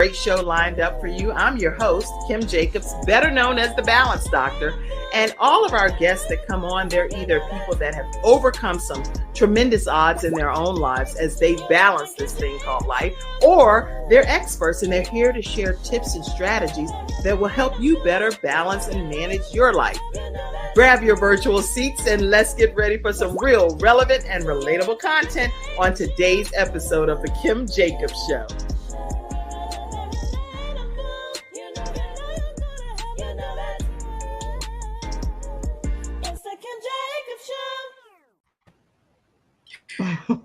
Great show lined up for you. I'm your host, Kim Jacobs, better known as the Balance Doctor. And all of our guests that come on, they're either people that have overcome some tremendous odds in their own lives as they balance this thing called life, or they're experts and they're here to share tips and strategies that will help you better balance and manage your life. Grab your virtual seats and let's get ready for some real relevant and relatable content on today's episode of The Kim Jacobs Show.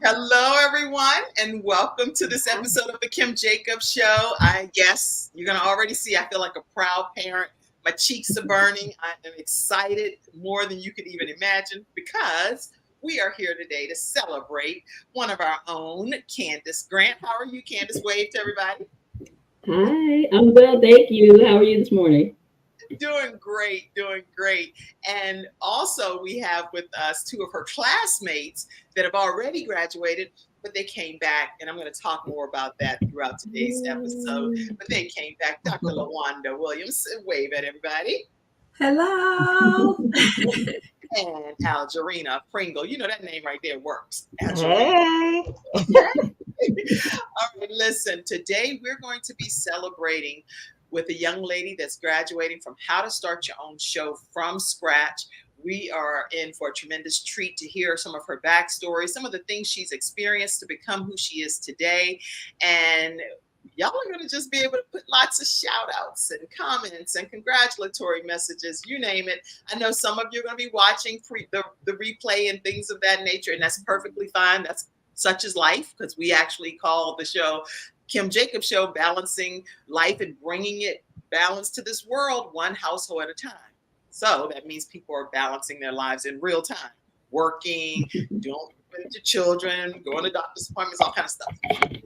Hello, everyone, and welcome to this episode of The Kim Jacobs Show. Yes, you're going to already see I feel like a proud parent. My cheeks are burning. I am excited more than you could even imagine because we are here today to celebrate one of our own, Candice Grant. How are you, Candice? Wave to everybody. Hi, I'm well, thank you. How are you this morning? Doing great. And also we have with us two of her classmates that have already graduated, but they came back, and I'm going to talk more about that throughout today's episode. But they came back. Dr. Liwanda Williams, wave at everybody. Hello. And Algerina Pringle. You know that name right there works. Hey. All right, listen, today we're going to be celebrating with a young lady that's graduating from How to Start Your Own Show from Scratch. We are in for a tremendous treat to hear some of her backstory, some of the things she's experienced to become who she is today. And y'all are going to just be able to put lots of shout outs and comments and congratulatory messages, you name it. I know some of you are going to be watching the replay and things of that nature, and that's perfectly fine. That's such is life, because we actually call the show Kim Jacobs Show, balancing life and bringing it balance to this world, one household at a time. So that means people are balancing their lives in real time, working, doing with your children, going to doctor's appointments, all kind of stuff.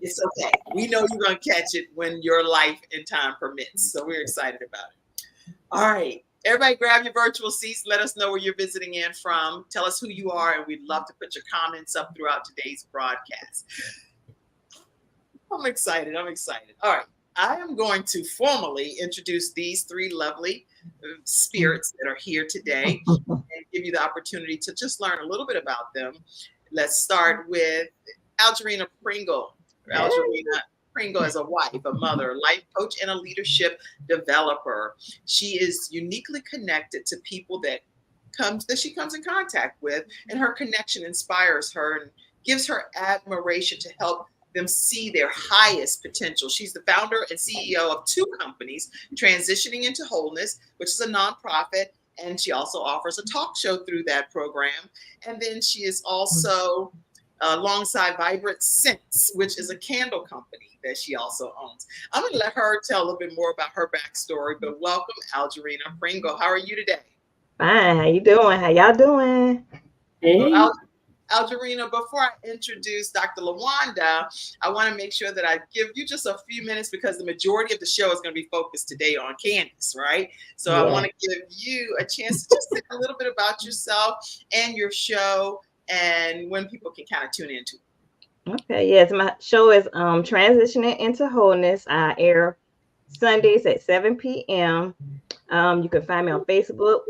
It's okay. We know you're going to catch it when your life and time permits. So we're excited about it. All right. Everybody grab your virtual seats. Let us know where you're visiting in from. Tell us who you are, and we'd love to put your comments up throughout today's broadcast. I'm excited. All right. I am going to formally introduce these three lovely spirits that are here today and give you the opportunity to just learn a little bit about them. Let's start with Algerina Pringle. Algerina Pringle is a wife, a mother, life coach, and a leadership developer. She is uniquely connected to people that she comes in contact with, and her connection inspires her and gives her admiration to help them see their highest potential. She's the founder and CEO of two companies, Transitioning into Wholeness, which is a nonprofit, and she also offers a talk show through that program. And then she is also alongside Vibrant Scents, which is a candle company that she also owns. I'm going to let her tell a little bit more about her backstory, but welcome, Algerina Pringle. How are you today? Fine. How you doing? How y'all doing? Hey. Well, Algerina, before I introduce Dr. Liwanda, I want to make sure that I give you just a few minutes because the majority of the show is going to be focused today on Candice, right? So yeah. I want to give you a chance to just say a little bit about yourself and your show and when people can kind of tune into it. Okay, yes, my show is Transitioning into Wholeness. I air Sundays at 7 p.m. You can find me on Facebook.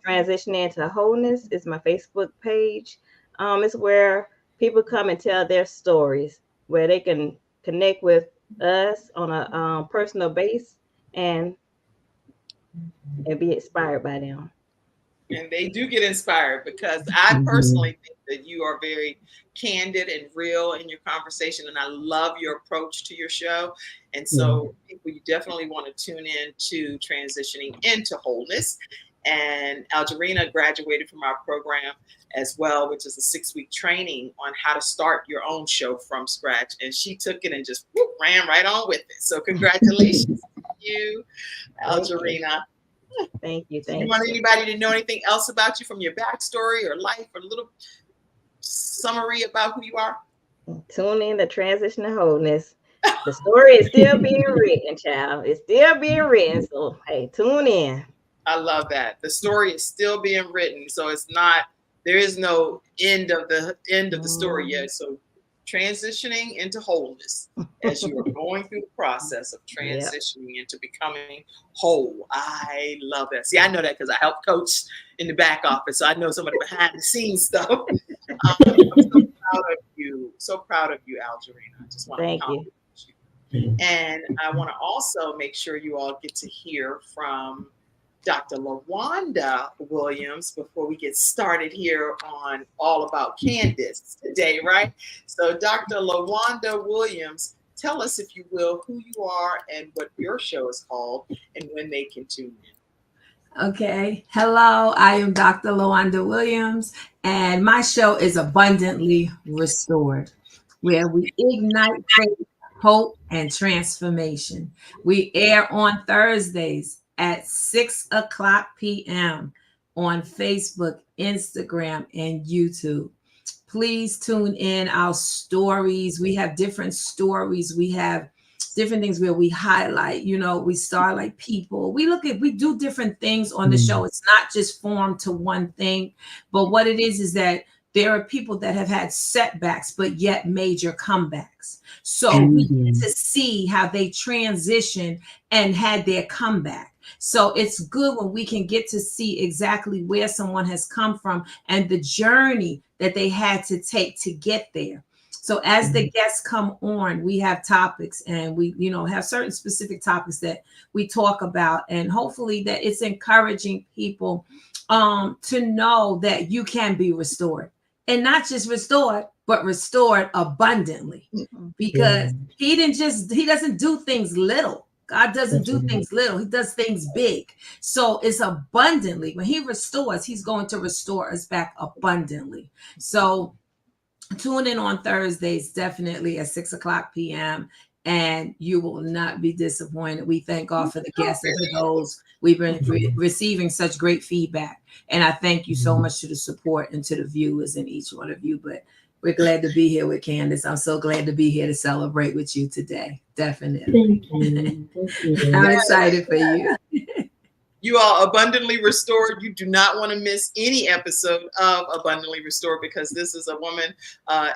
Transitioning into Wholeness is my Facebook page. It's where people come and tell their stories, where they can connect with us on a personal base and be inspired by them. And they do get inspired because I personally think that you are very candid and real in your conversation, and I love your approach to your show. And so people, you definitely want to tune in to Transitioning into Wholeness. And Algerina graduated from our program as well, which is a 6-week training on how to start your own show from scratch. And she took it and just ran right on with it. So congratulations to you, Algerina. Thank you. You want anybody to know anything else about you from your backstory or life, or a little summary about who you are? Tune in to Transition to Wholeness. The story is still being written, child. It's still being written. So, hey, tune in. I love that. The story is still being written. So it's not, there is no end of the story yet. So transitioning into wholeness as you are going through the process of Yep. transitioning into becoming whole. I love that. See, I know that because I help coach in the back office, so I know some of the behind the scenes stuff. I'm so proud of you. So proud of you, Algerina. I just want to Thank you. compliment you. And I want to also make sure you all get to hear from Dr. Liwanda Williams before we get started here on All About Candice today, right? So, Dr. Liwanda Williams, tell us, if you will, who you are and what your show is called and when they can tune in. Okay. Hello, I am Dr. Liwanda Williams, and my show is Abundantly Restored, where we ignite faith, hope, and transformation. We air on Thursdays at 6 o'clock p.m. on Facebook, Instagram, and YouTube. Please tune in our stories. We have different stories. We have different things where we highlight, we starlight people. We do different things on the show. It's not just formed to one thing, but what it is that there are people that have had setbacks, but yet major comebacks. So we get to see how they transition and had their comeback. So it's good when we can get to see exactly where someone has come from and the journey that they had to take to get there. So as the guests come on, we have topics, and we, have certain specific topics that we talk about, and hopefully that it's encouraging people to know that you can be restored, and not just restored, but restored abundantly, because he doesn't do things little. God doesn't do things little. He does things big. So it's abundantly. When he restores, he's going to restore us back abundantly. So tune in on Thursdays, definitely at 6 o'clock p.m. and you will not be disappointed. We thank God for the guests and for those. We've been receiving such great feedback. And I thank you so much to the support and to the viewers and each one of you. But we're glad to be here with Candice. I'm so glad to be here to celebrate with you today. Definitely. Thank you. Thank you. I'm excited for you. You are abundantly restored. You do not want to miss any episode of Abundantly Restored, because this is a woman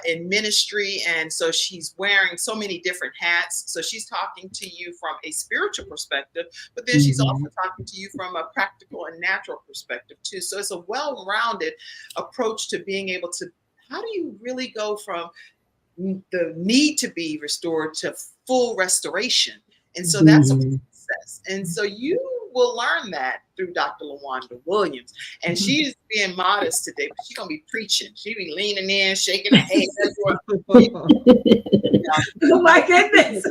in ministry. And so she's wearing so many different hats. So she's talking to you from a spiritual perspective, but then she's also talking to you from a practical and natural perspective too. So it's a well-rounded approach to being able to, how do you really go from the need to be restored to full restoration? And so that's a process. And so you will learn that through Dr. Liwanda Williams. And she is being modest today, but she's going to be preaching. She'll be leaning in, shaking her head. Oh my goodness.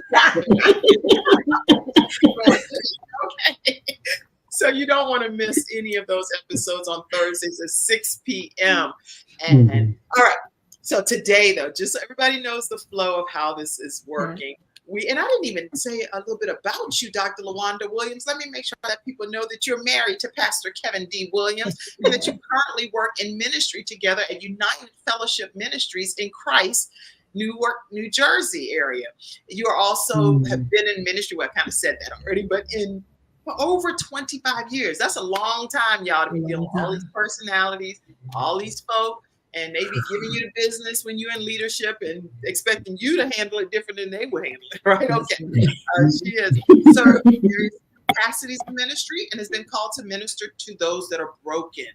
Okay. So you don't want to miss any of those episodes on Thursdays at 6 p.m. And all right. So today, though, just so everybody knows the flow of how this is working. And I didn't even say a little bit about you, Dr. Liwanda Williams. Let me make sure that people know that you're married to Pastor Kevin D. Williams and that you currently work in ministry together at United Fellowship Ministries in Christ, Newark, New Jersey area. You are also have been in ministry. Well, I kind of said that already, but for over 25 years. That's a long time, y'all, to be dealing with all these personalities, all these folk. And they be giving you the business when you're in leadership and expecting you to handle it different than they would handle it, right? Okay. She has served in various capacities of ministry and has been called to minister to those that are broken.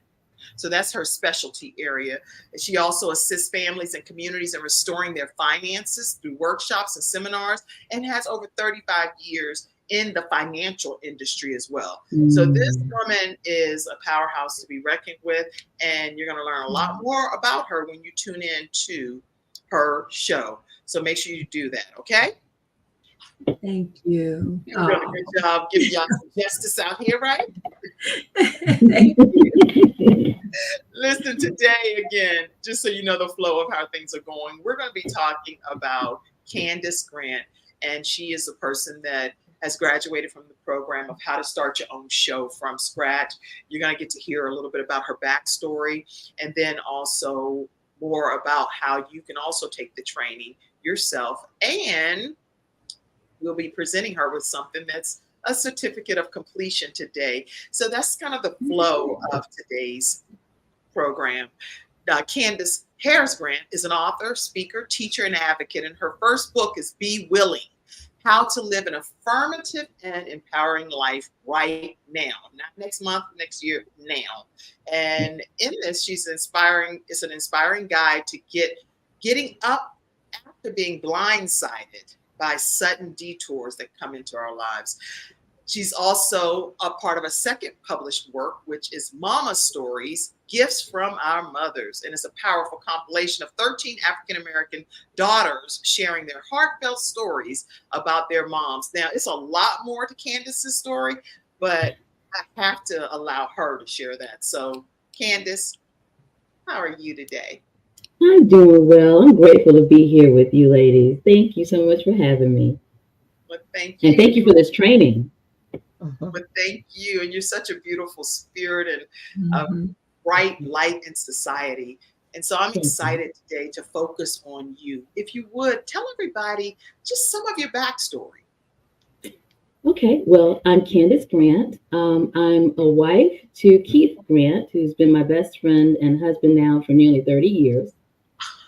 So that's her specialty area. And she also assists families and communities in restoring their finances through workshops and seminars, and has over 35 years in the financial industry as well. So this woman is a powerhouse to be reckoned with, and you're going to learn a lot more about her when you tune in to her show. So make sure you do that, okay? Thank you. You're doing a good job giving y'all some justice out here, right? Thank you. Listen, today, again, just so you know the flow of how things are going, we're going to be talking about Candice Grant, and she is a person that has graduated from the program of How to Start Your Own Show from Scratch. You're going to get to hear a little bit about her backstory, and then also more about how you can also take the training yourself. And we'll be presenting her with something that's a certificate of completion today. So that's kind of the flow of today's program. Candice Grant is an author, speaker, teacher, and advocate, and her first book is Be Willing: How to Live an Affirmative and Empowering Life Right Now. Not next month, next year, now. And in this, she's inspiring. It's an inspiring guide to getting up after being blindsided by sudden detours that come into our lives. She's also a part of a second published work, which is Mama Stories, Gifts from Our Mothers. And it's a powerful compilation of 13 African-American daughters sharing their heartfelt stories about their moms. Now, it's a lot more to Candice's story, but I have to allow her to share that. So, Candice, how are you today? I'm doing well. I'm grateful to be here with you ladies. Thank you so much for having me. Well, thank you. And thank you for this training. But thank you. And you're such a beautiful spirit and bright light in society. And so I'm excited today to focus on you. If you would, tell everybody just some of your backstory. Okay, well, I'm Candice Grant. I'm a wife to Keith Grant, who's been my best friend and husband now for nearly 30 years.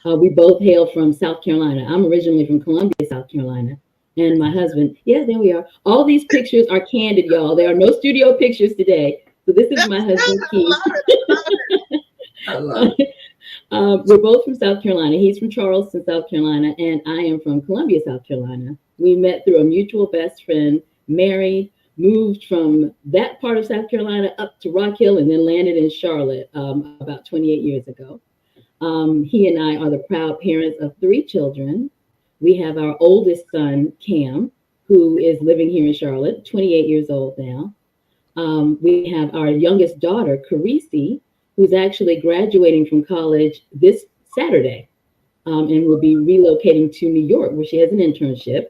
We both hail from South Carolina. I'm originally from Columbia, South Carolina. And my husband, yeah, there we are. All these pictures are candid, y'all. There are no studio pictures today. So this is my husband, Keith. I love it. We're both from South Carolina. He's from Charleston, South Carolina, and I am from Columbia, South Carolina. We met through a mutual best friend, married, moved from that part of South Carolina up to Rock Hill, and then landed in Charlotte about 28 years ago. He and I are the proud parents of 3 children. We have our oldest son, Cam, who is living here in Charlotte, 28 years old now. We have our youngest daughter, Carisi, who's actually graduating from college this Saturday and will be relocating to New York, where she has an internship.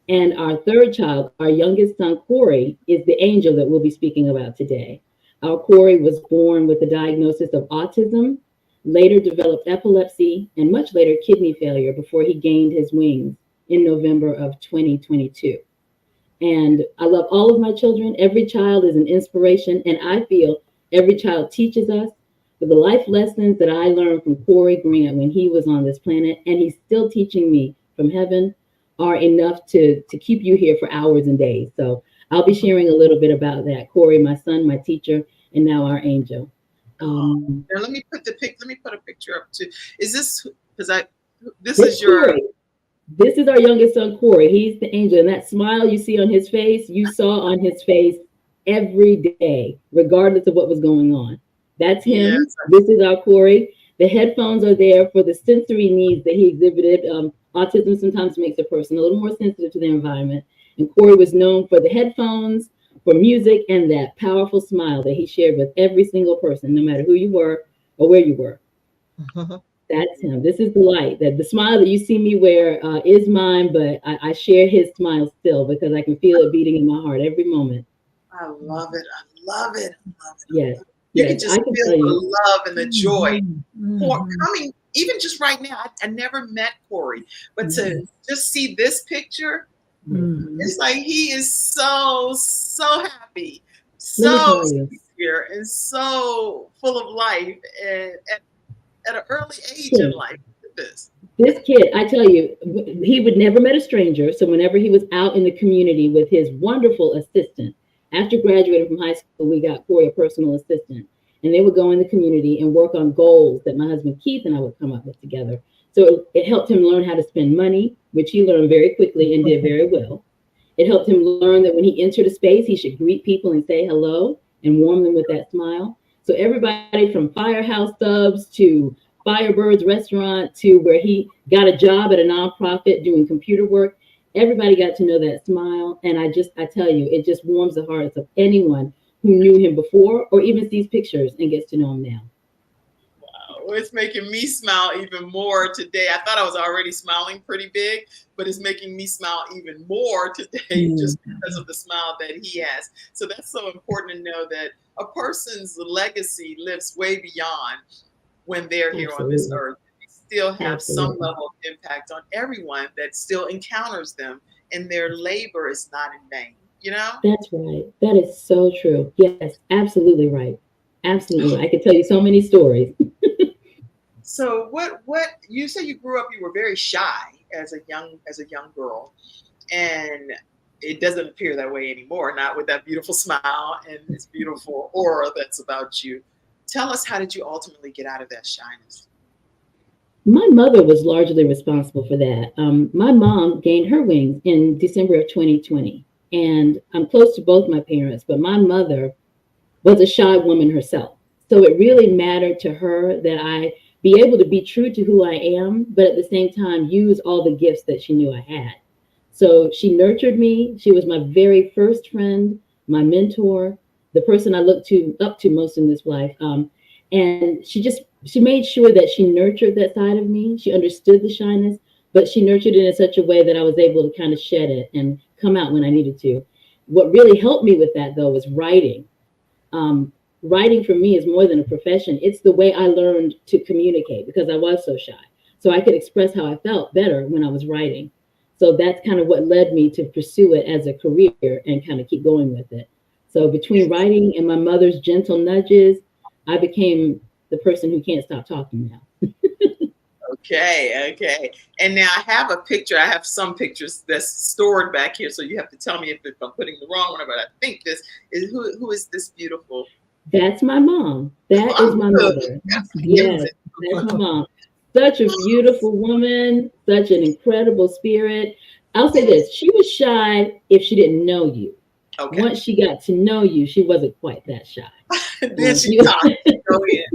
And our third child, our youngest son, Corey, is the angel that we'll be speaking about today. Our Corey was born with a diagnosis of autism, later developed epilepsy, and much later kidney failure before he gained his wings in November of 2022. And I love all of my children. Every child is an inspiration, and I feel every child teaches us. But the life lessons that I learned from Corey Grant when he was on this planet, and he's still teaching me from heaven, are enough to keep you here for hours and days. So I'll be sharing a little bit about that. Corey, my son, my teacher, and now our angel. Now let me put a picture up too. Is this because this is your Corey. This is our youngest son, Corey. He's the angel, and that smile you see on his face, you saw on his face every day, regardless of what was going on. That's him. Yes. This is our Corey. The headphones are there for the sensory needs that he exhibited. Autism sometimes makes a person a little more sensitive to the environment, and Corey was known for the headphones, for music, and that powerful smile that he shared with every single person, no matter who you were or where you were. That's him. This is the light. That the smile that you see me wear is mine, but I share his smile still because I can feel it beating in my heart every moment. I love it. I love it. I love it. Yes. You can just feel the love and the joy for coming. Even just right now, I never met Corey, but to just see this picture, it's like he is so happy, so sincere, and so full of life, and at an early age in life. This kid, I tell you, he would never met a stranger. So whenever he was out in the community with his wonderful assistant, after graduating from high school, we got Corey a personal assistant, and they would go in the community and work on goals that my husband Keith and I would come up with together. So it helped him learn how to spend money, which he learned very quickly and did very well. It helped him learn that when he entered a space, he should greet people and say hello and warm them with that smile. So everybody from Firehouse Subs to Firebird's restaurant to where he got a job at a nonprofit doing computer work, everybody got to know that smile. And I tell you, it just warms the hearts of anyone who knew him before or even sees pictures and gets to know him now. Wow, it's making me smile even more today. I thought I was already smiling pretty big, but it's making me smile even more today just because of the smile that he has. So that's so important to know that a person's legacy lives way beyond when they're here on this earth. They still have some level of impact on everyone that still encounters them, and their labor is not in vain. You know? That's right. That is so true. Yes, absolutely right. Absolutely. I could tell you so many stories. So what you say you grew up, you were very shy as a young girl, and it doesn't appear that way anymore, not with that beautiful smile and this beautiful aura that's about you. Tell us, how did you ultimately get out of that shyness? My mother was largely responsible for that. My mom gained her wings in December of 2020, and I'm close to both my parents, but my mother was a shy woman herself. So it really mattered to her that I be able to be true to who I am, but at the same time, use all the gifts that she knew I had. So she nurtured me. She was my very first friend, my mentor, the person I looked to up to most in this life. And she made sure that she nurtured that side of me. She understood the shyness, but she nurtured it in such a way that I was able to kind of shed it and come out when I needed to. What really helped me with that, though, was writing. Writing for me is more than a profession. It's the way I learned to communicate because I was so shy. So I could express how I felt better when I was writing. So that's kind of what led me to pursue it as a career and kind of keep going with it. So between writing and my mother's gentle nudges, I became the person who can't stop talking now. Okay. And now I have a picture. I have some pictures that's stored back here, so you have to tell me if I'm putting the wrong one. But I think this is who is this beautiful? That's my mom. That is my mother. Yes, that's my mom. Such a beautiful woman, such an incredible spirit. I'll say this, she was shy if she didn't know you. Okay. Once she got to know you, she wasn't quite that shy. Then she talked. Go ahead.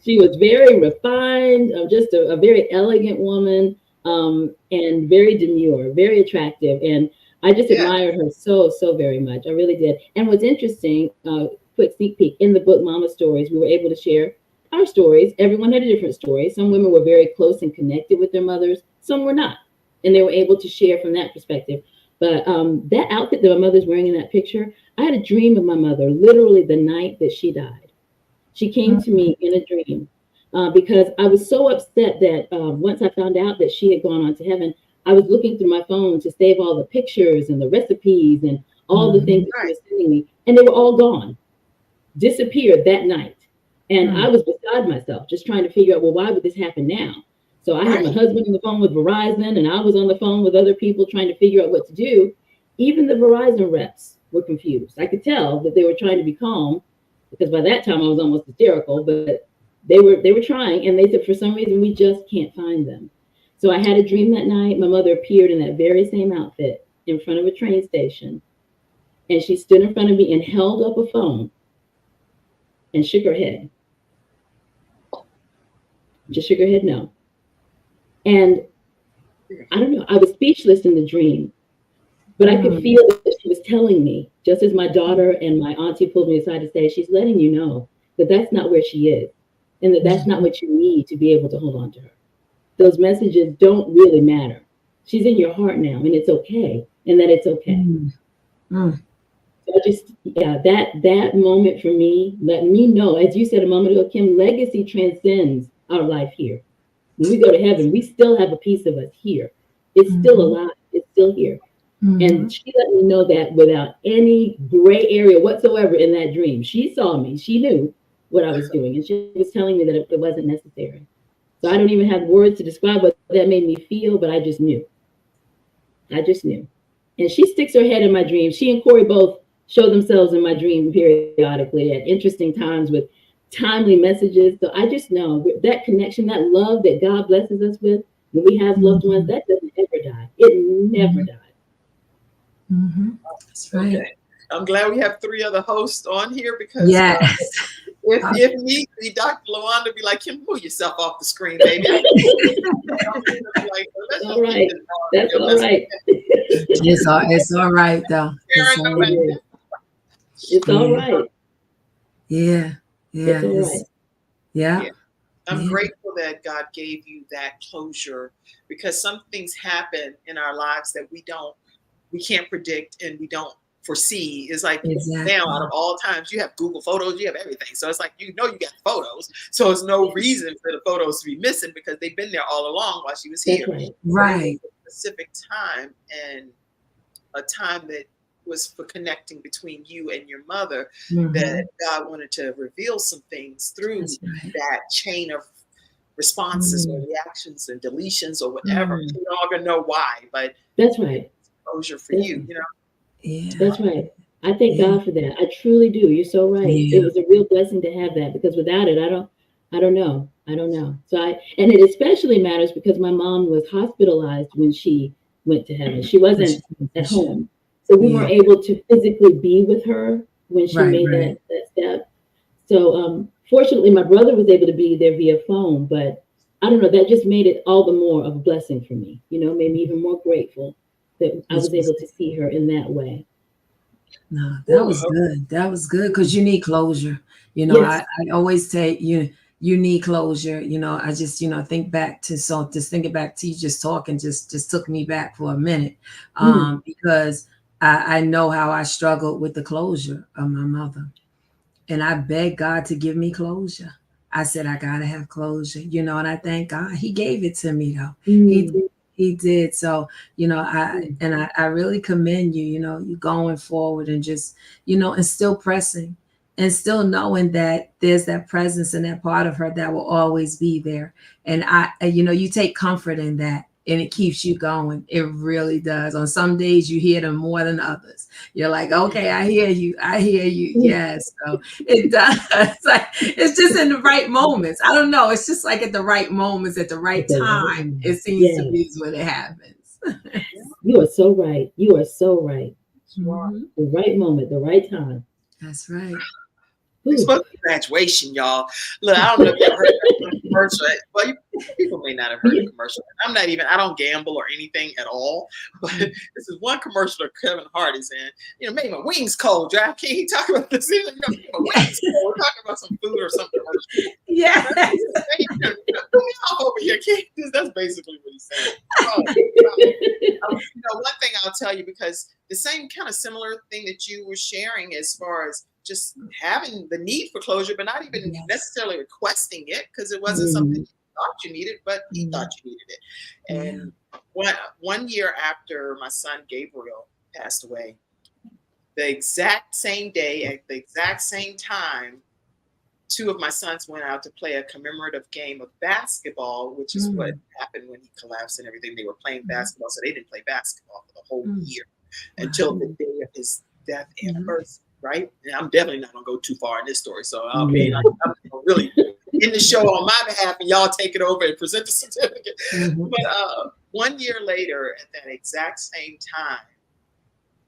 She was very refined, just a very elegant woman, and very demure, very attractive. And I just admired her so very much. I really did. And what's interesting, quick sneak peek, in the book Mama Stories, we were able to share our stories. Everyone had a different story. Some women were very close and connected with their mothers. Some were not. And they were able to share from that perspective. But that outfit that my mother's wearing in that picture, I had a dream of my mother literally the night that she died. She came to me in a dream because I was so upset that once I found out that she had gone on to heaven, I was looking through my phone to save all the pictures and the recipes and all the things that she was sending me. And they were all gone, disappeared that night. And I was beside myself, just trying to figure out, well, why would this happen now? So I had my husband on the phone with Verizon, and I was on the phone with other people trying to figure out what to do. Even the Verizon reps were confused. I could tell that they were trying to be calm because by that time I was almost hysterical, but they were trying, and they said, for some reason, we just can't find them. So I had a dream that night. My mother appeared in that very same outfit in front of a train station, and she stood in front of me and held up a phone and shook her head. Just shook her head no. And I don't know, I was speechless in the dream, but I could feel that she was telling me, just as my daughter and my auntie pulled me aside to say, she's letting you know that that's not where she is and that that's not what you need to be able to hold on to her. Those messages don't really matter. She's in your heart now, and it's okay, and that it's okay. So I just, that moment for me let me know, as you said a moment ago, Kim, legacy transcends our life here. When we go to heaven, we still have a piece of us here. It's still alive. It's still here. And she let me know that without any gray area whatsoever in that dream. She saw me. She knew what I was doing. And she was telling me that it wasn't necessary. So I don't even have words to describe what that made me feel, but I just knew. I just knew. And she sticks her head in my dream. She and Corey both show themselves in my dream periodically at interesting times with timely messages. So I just know that connection, that love that God blesses us with when we have loved ones, that doesn't ever die. It never dies. That's right. Okay. I'm glad we have 3 other hosts on here because if need be, Dr. Liwanda be like, Kim, pull yourself off the screen, baby. That's all right. That's all right. It's all right, though. It's all right. Yeah. It's all right. Yeah. I'm grateful that God gave you that closure because some things happen in our lives that we can't predict and we don't foresee. It's like now out of all times, you have Google Photos, you have everything. So it's like, you got photos. So there's no reason for the photos to be missing because they've been there all along while she was here. Right. So a specific time and a time that was for connecting between you and your mother that God wanted to reveal some things through that chain of responses or reactions and deletions or whatever. You're not gonna know why, but that's right. Exposure for you, you know. Yeah. That's right. I thank God for that. I truly do. You're so right. Yeah. It was a real blessing to have that, because without it, I don't know. I don't know. And it especially matters because my mom was hospitalized when she went to heaven. She wasn't at home. So we weren't able to physically be with her when she made that step. So fortunately, my brother was able to be there via phone, but I don't know, that just made it all the more of a blessing for me, made me even more grateful that I was able to see her in that way. No, that was good. That was good because you need closure. I always say you need closure. I just think back to just thinking back to you just talking just took me back for a minute because I know how I struggled with the closure of my mother, and I begged God to give me closure. I said I gotta have closure, and I thank God He gave it to me though. He did. So, I really commend you, you going forward and just, and still pressing and still knowing that there's that presence and that part of her that will always be there. And you take comfort in that and it keeps you going. It really does. On some days you hear them more than others. You're like, okay, I hear you. I hear you. Yes. So it does. It's just in the right moments. I don't know. It's just like at the right moments, at the right time. It seems to be when it happens. You are so right. You are so right. Mm-hmm. The right moment, the right time. That's right. It's supposed to be graduation, y'all. Look, I don't know if you ever heard that commercial. Well, people may not have heard the commercial. I don't gamble or anything at all. But this is one commercial that Kevin Hart is in. Made my wings cold. Draft King, he talking about this. My wings cold. We're talking about some food or something. Yeah. Put me off over here, King. That's basically what he's saying. One thing I'll tell you, because the same kind of similar thing that you were sharing as far as just having the need for closure, but not even necessarily requesting it, because it wasn't something you thought you needed, but he thought you needed it. And one year after my son Gabriel passed away, the exact same day at the exact same time, two of my sons went out to play a commemorative game of basketball, which is what happened when he collapsed and everything. They were playing basketball, so they didn't play basketball for the whole year until the day of his death anniversary. Right? And I'm definitely not gonna go too far in this story. So I'm really in the show on my behalf, and y'all take it over and present the certificate. But 1 year later, at that exact same time,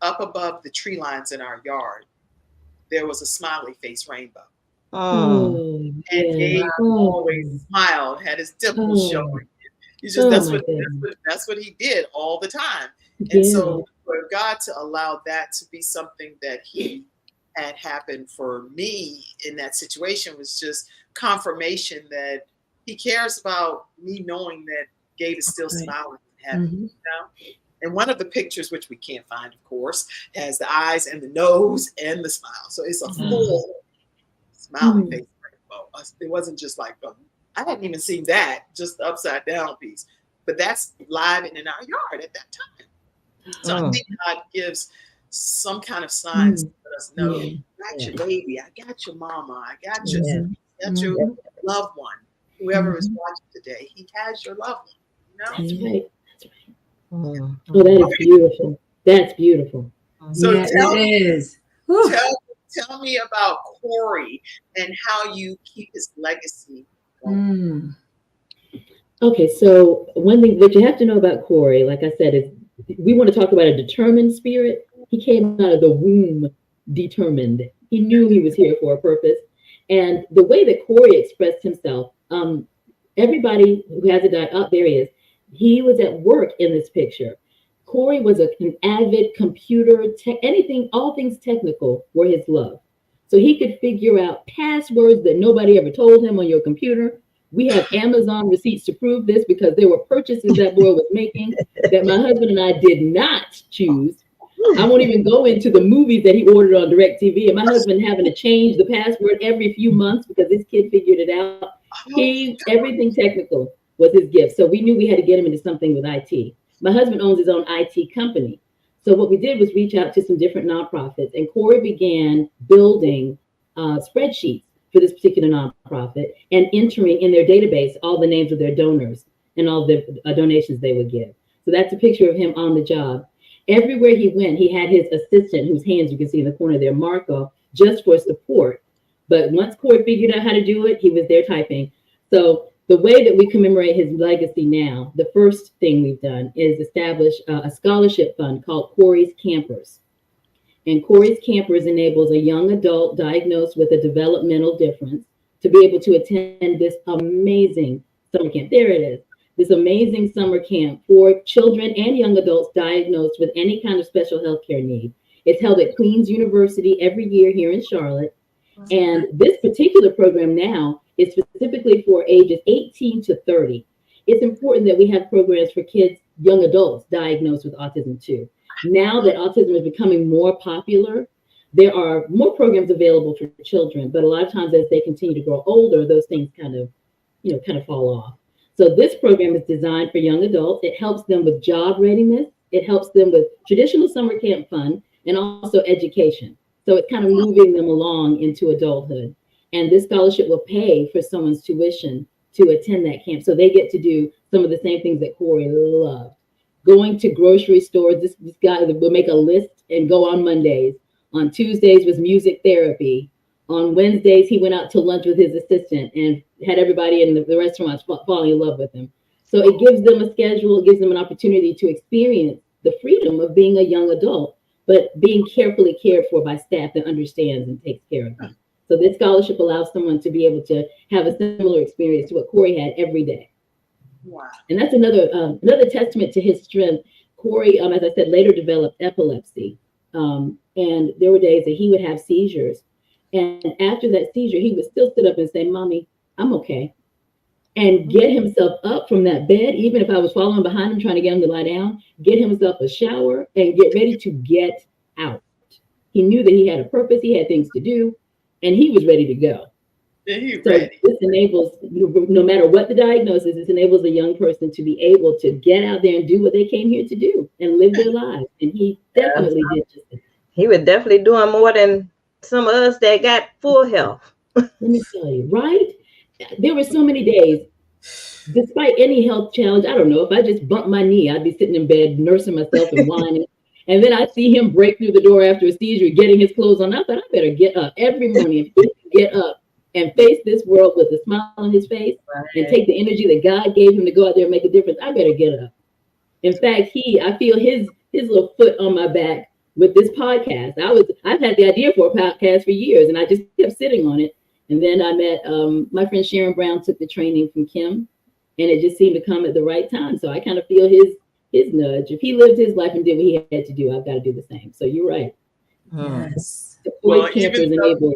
up above the tree lines in our yard, there was a smiley face rainbow. And Gabe always smiled, had his dimples showing. He's just that's what he did all the time. And so for God to allow that to be something that he had happened for me in that situation was just confirmation that he cares about me knowing that Gabe is still smiling in heaven. And one of the pictures, which we can't find, of course, has the eyes and the nose and the smile. So it's a full smiling face rainbow. It wasn't just like, I hadn't even seen that, just the upside down piece. But that's live and in our yard at that time. So I think God gives some kind of signs to let us know, I got your baby, I got your mama, I got your loved one. Whoever is watching today, he has your loved one. That's right. Oh, that is beautiful. That's beautiful. So tell me about Corey and how you keep his legacy going. Okay, so one thing that you have to know about Corey, like I said, is we want to talk about a determined spirit. He came out of the womb determined. He knew he was here for a purpose. And the way that Corey expressed himself, everybody who has it out there he is. He was at work in this picture. Corey was an avid computer, all things technical were his love. So he could figure out passwords that nobody ever told him on your computer. We have Amazon receipts to prove this because there were purchases that boy was making that my husband and I did not choose. I won't even go into the movies that he ordered on DirecTV, and my husband having to change the password every few months because this kid figured it out. Everything technical was his gift. So we knew we had to get him into something with IT. My husband owns his own IT company. So what we did was reach out to some different nonprofits, and Corey began building spreadsheets for this particular nonprofit and entering in their database all the names of their donors and all the donations they would give. So that's a picture of him on the job. Everywhere he went, he had his assistant, whose hands you can see in the corner there, Marco, just for support. But once Corey figured out how to do it, he was there typing. So the way that we commemorate his legacy now, the first thing we've done is establish a scholarship fund called Corey's Campers. And Corey's Campers enables a young adult diagnosed with a developmental difference to be able to attend this amazing summer camp. There it is. This amazing summer camp for children and young adults diagnosed with any kind of special healthcare need. It's held at Queen's University every year here in Charlotte. And this particular program now is specifically for ages 18 to 30. It's important that we have programs for kids, young adults diagnosed with autism too. Now that autism is becoming more popular, there are more programs available for children, but a lot of times as they continue to grow older, those things kind of fall off. So this program is designed for young adults. It helps them with job readiness. It helps them with traditional summer camp fun and also education. So it's kind of moving them along into adulthood. And this scholarship will pay for someone's tuition to attend that camp. So they get to do some of the same things that Corey loved. Going to grocery stores, this guy will make a list and go on Mondays. On Tuesdays was music therapy. On Wednesdays, he went out to lunch with his assistant and had everybody in the restaurants falling in love with him. So it gives them a schedule, it gives them an opportunity to experience the freedom of being a young adult, but being carefully cared for by staff that understands and takes care of them. So this scholarship allows someone to be able to have a similar experience to what Corey had every day. Wow. And that's another testament to his strength. Corey, as I said, later developed epilepsy. And there were days that he would have seizures. And after that seizure, he would still sit up and say, "Mommy, I'm okay." And get himself up from that bed, even if I was following behind him, trying to get him to lie down, get himself a shower and get ready to get out. He knew that he had a purpose, he had things to do, and he was ready to go. So this enables, no matter what the diagnosis, this enables a young person to be able to get out there and do what they came here to do and live their lives. And he definitely did just that. He was definitely doing more than some of us that got full health. Let me tell you, right? There were so many days, despite any health challenge, I don't know, if I just bumped my knee, I'd be sitting in bed nursing myself and whining. And then I see him break through the door after a seizure, getting his clothes on. I thought, I better get up every morning. If he can get up and face this world with a smile on his face and take the energy that God gave him to go out there and make a difference, I better get up. In fact, I feel his little foot on my back with this podcast. I've had the idea for a podcast for years, and I just kept sitting on it. And then I met my friend Sharon Brown, took the training from Kim, and it just seemed to come at the right time. So I kind of feel his nudge. If he lived his life and did what he had to do, I've got to do the same. So you're right. Yes. Well, Campers enable.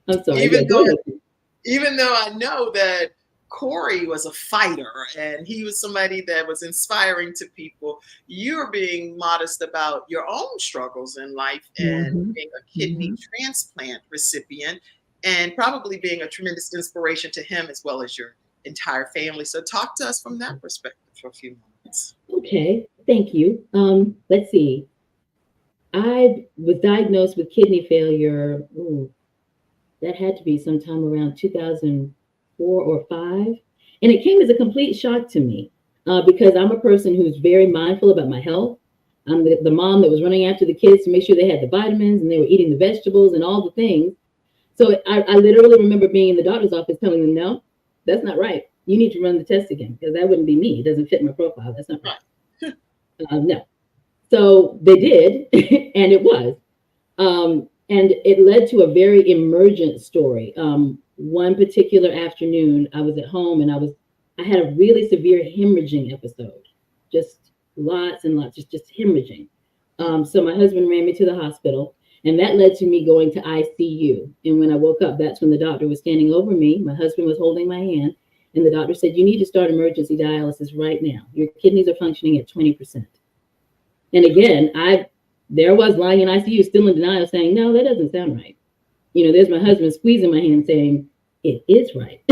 I'm sorry. Even though I know that Corey was a fighter and he was somebody that was inspiring to people, you're being modest about your own struggles in life and being a kidney transplant recipient and probably being a tremendous inspiration to him as well as your entire family. So talk to us from that perspective for a few moments. Okay, thank you. Let's see. I was diagnosed with kidney failure. That had to be sometime around 2004 or 5. And it came as a complete shock to me because I'm a person who's very mindful about my health. I'm the mom that was running after the kids to make sure they had the vitamins and they were eating the vegetables and all the things. So I literally remember being in the doctor's office telling them, no, that's not right. You need to run the test again because that wouldn't be me. It doesn't fit my profile. That's not right. No. So they did, and it was. And it led to a very emergent story. One particular afternoon, I was at home and I had a really severe hemorrhaging episode, just lots and lots, just hemorrhaging. So my husband ran me to the hospital, and that led to me going to ICU. And when I woke up, that's when the doctor was standing over me. My husband was holding my hand, and the doctor said, "You need to start emergency dialysis right now. Your kidneys are functioning at 20%. And again, there I was lying in ICU, still in denial, saying, no, that doesn't sound right. There's my husband squeezing my hand saying, it is right.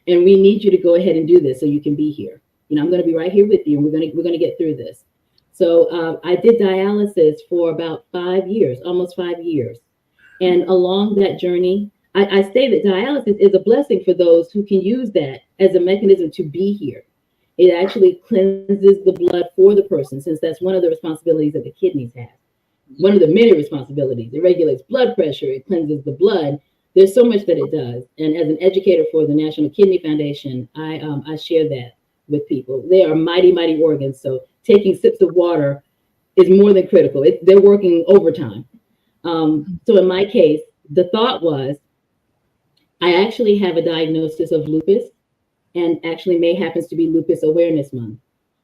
And we need you to go ahead and do this so you can be here. I'm going to be right here with you, and we're going to get through this. So I did dialysis for about 5 years, almost 5 years. And along that journey, I say that dialysis is a blessing for those who can use that as a mechanism to be here. It actually cleanses the blood for the person, since that's one of the responsibilities that the kidneys have. One of the many responsibilities. It regulates blood pressure, it cleanses the blood. There's so much that it does. And as an educator for the National Kidney Foundation, I share that with people. They are mighty, mighty organs. So taking sips of water is more than critical. They're working overtime. So in my case, the thought was, I actually have a diagnosis of lupus, and actually May happens to be Lupus Awareness Month.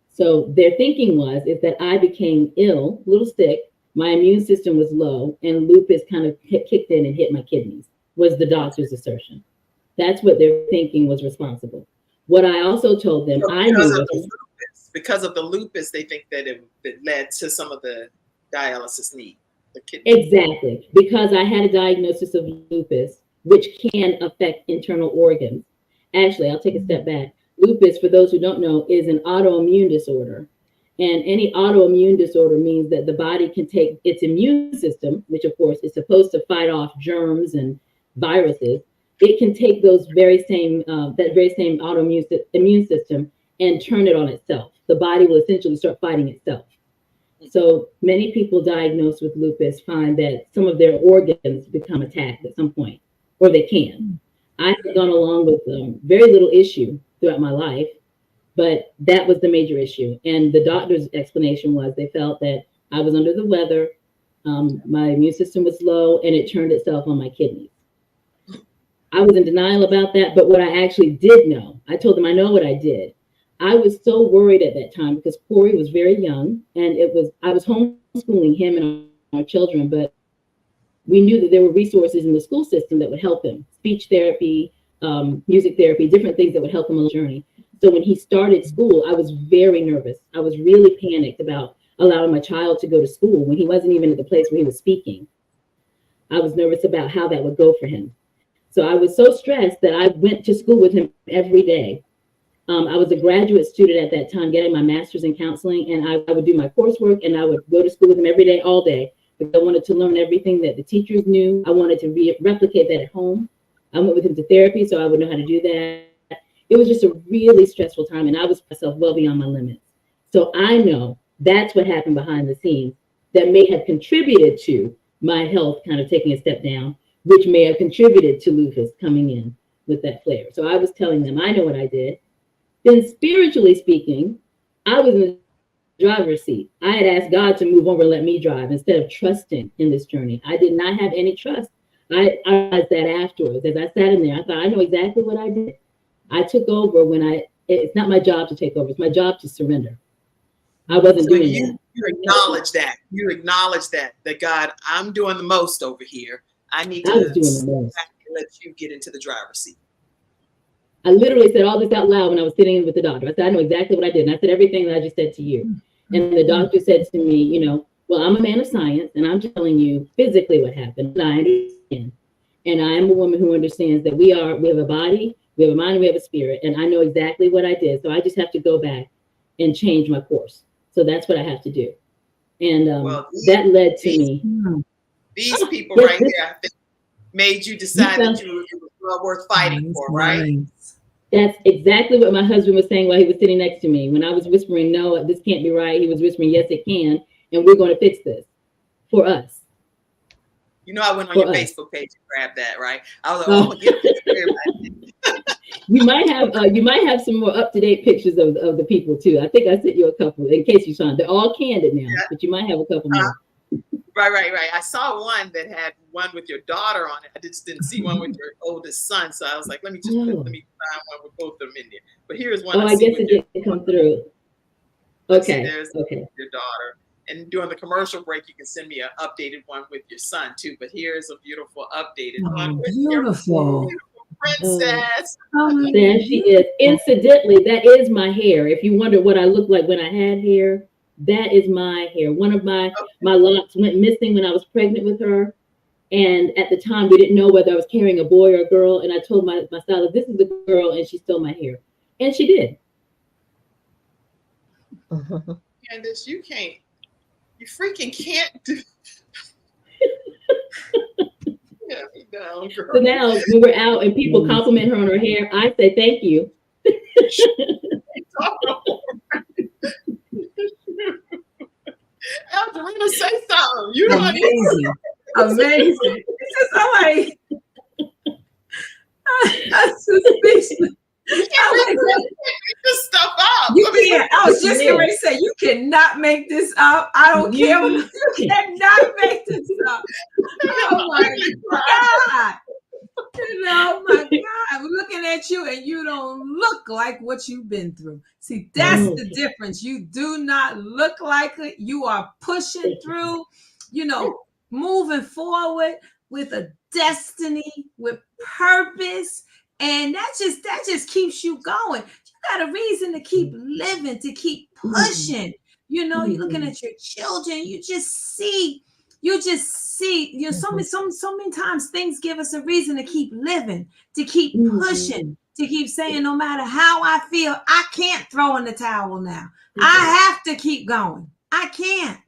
So their thinking was is that I became ill, a little sick, my immune system was low, and lupus kind of kicked in and hit my kidneys, was the doctor's assertion. That's what their thinking was responsible. What I also told them, So I knew because of the lupus, they think that it led to some of the dialysis need. The kidney. Exactly, because I had a diagnosis of lupus, which can affect internal organs. Actually, I'll take a step back. Lupus, for those who don't know, is an autoimmune disorder. And any autoimmune disorder means that the body can take its immune system, which of course is supposed to fight off germs and viruses. It can take those very same, that very same autoimmune immune system and turn it on itself. The body will essentially start fighting itself. So many people diagnosed with lupus find that some of their organs become attacked at some point, or they can. I have gone along with very little issue throughout my life, but that was the major issue. And the doctor's explanation was they felt that I was under the weather, my immune system was low, and it turned itself on my kidneys. I was in denial about that, but what I actually did know, I told them I know what I did. I was so worried at that time because Corey was very young, and I was homeschooling him and our children, but we knew that there were resources in the school system that would help him, speech therapy, music therapy, different things that would help him on the journey. So when he started school, I was very nervous. I was really panicked about allowing my child to go to school when he wasn't even at the place where he was speaking. I was nervous about how that would go for him. So I was so stressed that I went to school with him every day. I was a graduate student at that time, getting my master's in counseling, and I would do my coursework, and I would go to school with him every day, all day, because I wanted to learn everything that the teachers knew. I wanted to replicate that at home. I went with him to therapy, so I would know how to do that. It was just a really stressful time, and I was myself well beyond my limits. So I know that's what happened behind the scenes that may have contributed to my health kind of taking a step down, which may have contributed to lupus coming in with that flare. So I was telling them, I know what I did. Then spiritually speaking, I was in the driver's seat. I had asked God to move over and let me drive instead of trusting in this journey. I did not have any trust. I realized that afterwards. As I sat in there, I thought, I know exactly what I did. I took over it's not my job to take over. It's my job to surrender. I wasn't doing that. You acknowledge that. You acknowledge that God, I'm doing the most over here. I need to was doing the most. Let you get into the driver's seat. I literally said all this out loud when I was sitting with the doctor. I said, I know exactly what I did. And I said everything that I just said to you. And the doctor said to me, well, I'm a man of science, and I'm telling you physically what happened. And I understand. And I am a woman who understands that we have a body, we have a mind, and we have a spirit. And I know exactly what I did. So I just have to go back and change my course. So that's what I have to do. And that led to me. These people right here, I think, made you decide that it was worth fighting for, right? That's exactly what my husband was saying while he was sitting next to me. When I was whispering, no, this can't be right, he was whispering, yes, it can. And we're going to fix this for us. I went on your Facebook page and grabbed that, right? I was like, oh, get a picture of everybody. You might have some more up-to-date pictures of the people too. I think I sent you a couple in case you saw them. They're all candid now, but you might have a couple more. Right. I saw one that had one with your daughter on it. I just didn't see one with your oldest son, so I was like, let me find one with both of them in there. But here's one. I guess it didn't come through. Okay. There's your daughter. And during the commercial break, you can send me an updated one with your son too. But here's a beautiful updated one with your beautiful princess. There she is. Incidentally, that is my hair. If you wonder what I looked like when I had hair, that is my hair. One of my locks went missing when I was pregnant with her. And at the time, we didn't know whether I was carrying a boy or a girl. And I told my stylist, this is the girl, and she stole my hair. And she did. Candice, you freaking can't do. Yeah, he done. down, girl. So now when we're out and people compliment her on her hair, I say thank you. Algerina, say something. You know what I mean? Amazing. Amazing. It's just, I'm like, that's suspicious. You can't make this stuff up. You can't. I was just going to say, you cannot make this up. I don't care. You cannot make this up. Oh my God. Oh my God. I'm looking at you and you don't look like what you've been through. See, that's the difference. You do not look like it. You are pushing through, you know, moving forward with a destiny, with purpose. And that just keeps you going. You got a reason to keep living, to keep pushing. You know, you're looking at your children. You just see, you know, so many times things give us a reason to keep living, to keep pushing, to keep saying, no matter how I feel, I can't throw in the towel now. I have to keep going. I can't.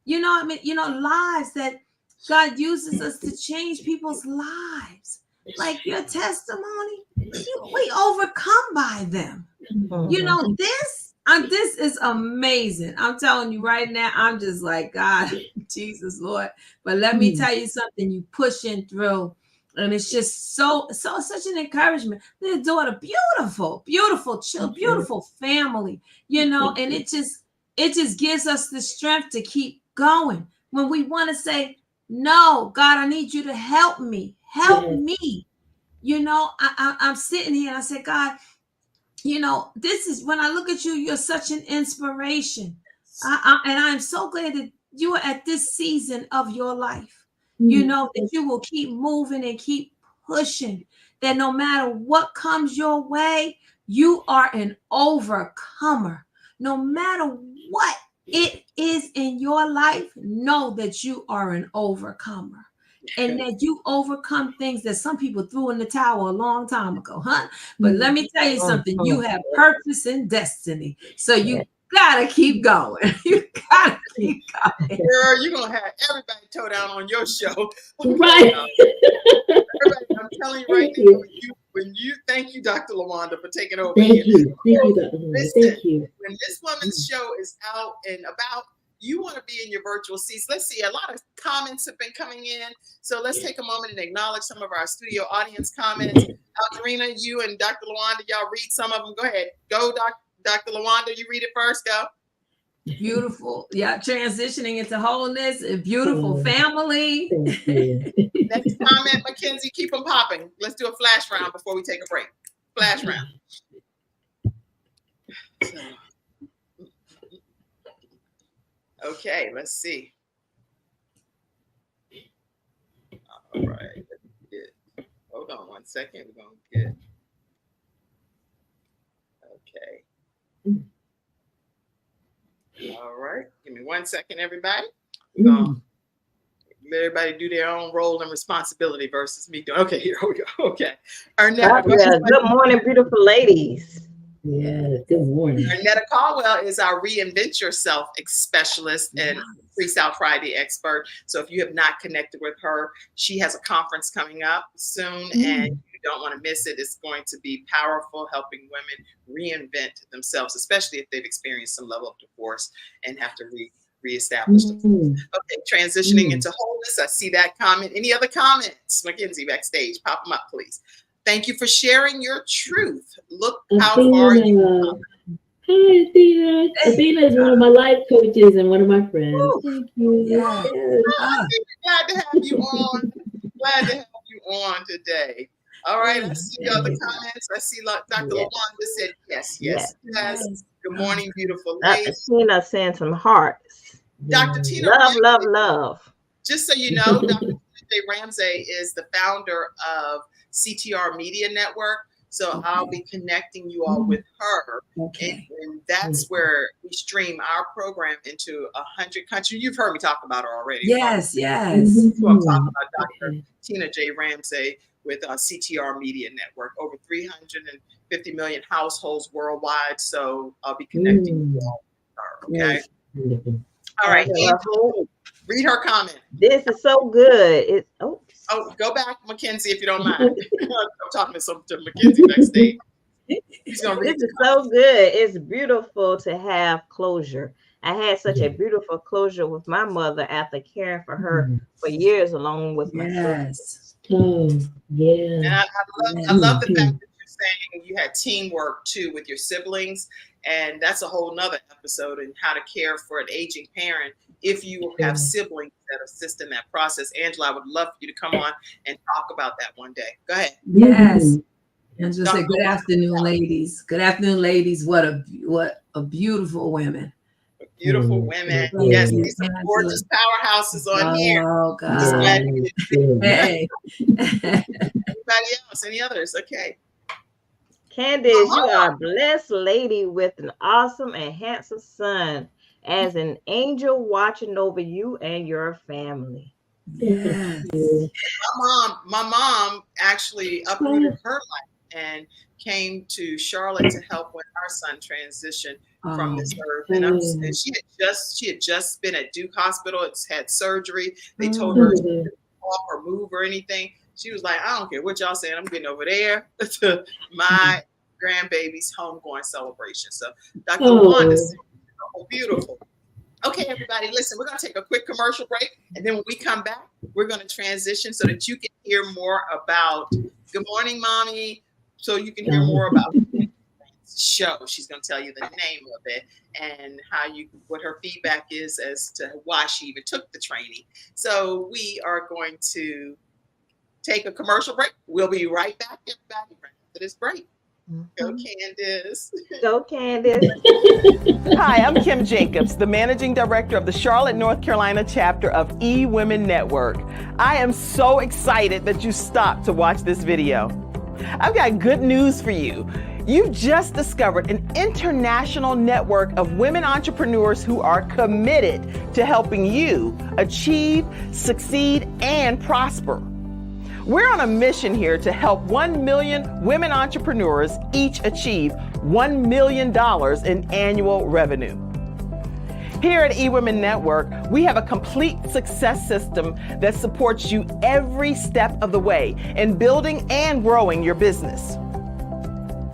You know what I mean? You know, lives that God uses us to change people's lives. Like your testimony, we overcome by them. You know, this is amazing. I'm telling you right now, I'm just like, God, Jesus, Lord. But let me tell you something, you pushing through. And it's just such an encouragement. Their daughter, beautiful child, beautiful family, you know, and it just gives us the strength to keep going. When we want to say, no, God, I need you to help me. Help me. You know, I'm sitting here and I say, God, you know, this is when I look at you, you're such an inspiration. And I'm so glad that you are at this season of your life. You know, that you will keep moving and keep pushing, that no matter what comes your way, you are an overcomer. No matter what it is in your life, know that you are an overcomer. And that you overcome things that some people threw in the towel a long time ago, huh? But let me tell you something. You have purpose and destiny. So you gotta keep going. You gotta keep going. Girl, you're gonna have everybody toe down on your show. Right. Everybody, I'm telling you right now, when you thank you, Dr. Lawanda, for taking over. Thank you. Thank you, Dr. Listen, thank you. When this woman's show is out and about, you want to be in your virtual seats. Let's see, a lot of comments have been coming in. So let's take a moment and acknowledge some of our studio audience comments. Algerina, you and Dr. Lawanda, y'all read some of them. Go ahead. Go, Dr. Lawanda, you read it first. Go. Beautiful. Yeah, transitioning into wholeness. A beautiful family. Next comment, Mackenzie, keep them popping. Let's do a flash round before we take a break. Flash round. Okay, let's see. All right. Hold on one second. We're going to get. Okay. All right. Give me 1 second, everybody. We're going to let everybody do their own role and responsibility versus me doing. Okay, here we go. Okay. Arnetta, good morning, beautiful ladies. Yeah, good morning. Arnetta Caldwell is our Reinvent Yourself specialist and Freestyle Friday expert. So if you have not connected with her, she has a conference coming up soon and you don't want to miss it. It's going to be powerful, helping women reinvent themselves, especially if they've experienced some level of divorce and have to reestablish themselves. Okay, transitioning into wholeness. I see that comment. Any other comments? Mackenzie backstage, pop them up, please. Thank you for sharing your truth. Look how far you've come. Hi, Athena. Athena is one of my life coaches and one of my friends. Thank you. Yes. Glad to have you on. Glad to have you on today. All right, I see the other comments. I see Dr. Lawanda said yes. Good morning, beautiful lady. Dr. Tina sent some hearts. Dr. Tina, love. Just so you know, Dr. J. Ramsey is the founder of CTR Media Network. So I'll be connecting you all with her. Okay. And that's where we stream our program into 100 countries. You've heard me talk about her already. Yes. So I'm talking about Dr. Tina J. Ramsey with CTR Media Network, over 350 million households worldwide. So I'll be connecting you all with her, okay? All right. Read her comment. This is so good. It's Oh, go back, Mackenzie, if you don't mind. I'm talking to Mackenzie backstage. He's gonna read this is so good. It's beautiful to have closure. I had such a beautiful closure with my mother after caring for her for years, along with my sister. Yes. Oh, yeah. And I love the fact that you're saying you had teamwork too with your siblings, and that's a whole nother episode in how to care for an aging parent if you have siblings that assist in that process. Angela, I would love for you to come on and talk about that one day. Go ahead. Yes. Angela said, "Good afternoon, ladies. Good afternoon, ladies. What a beautiful women. Beautiful women. Yes, these are gorgeous powerhouses on here. Oh, God. Hey. Anybody else? Any others? Okay. Candice, you are a blessed lady with an awesome and handsome son, as an angel watching over you and your family. Yes. My mom actually uprooted her life and came to Charlotte to help when our son transitioned from this earth. And she had just been at Duke Hospital. It's had surgery. They told her she couldn't walk or move or anything. She was like, I don't care what y'all saying. I'm getting over there to my grandbaby's homegoing celebration. So Dr. Liwanda is so beautiful. Okay, everybody, listen, we're going to take a quick commercial break. And then when we come back, we're going to transition so that you can hear more about Good Morning, Mommy, so you can hear more about the show. She's going to tell you the name of it and what her feedback is as to why she even took the training. So we are going to take a commercial break. We'll be right back, everybody, right after this break. Go Candice. Go Candice. Hi, I'm Kim Jacobs, the Managing Director of the Charlotte, North Carolina chapter of eWomen Network. I am so excited that you stopped to watch this video. I've got good news for you. You've just discovered an international network of women entrepreneurs who are committed to helping you achieve, succeed, and prosper. We're on a mission here to help 1 million women entrepreneurs each achieve $1 million in annual revenue. Here at eWomen Network, we have a complete success system that supports you every step of the way in building and growing your business.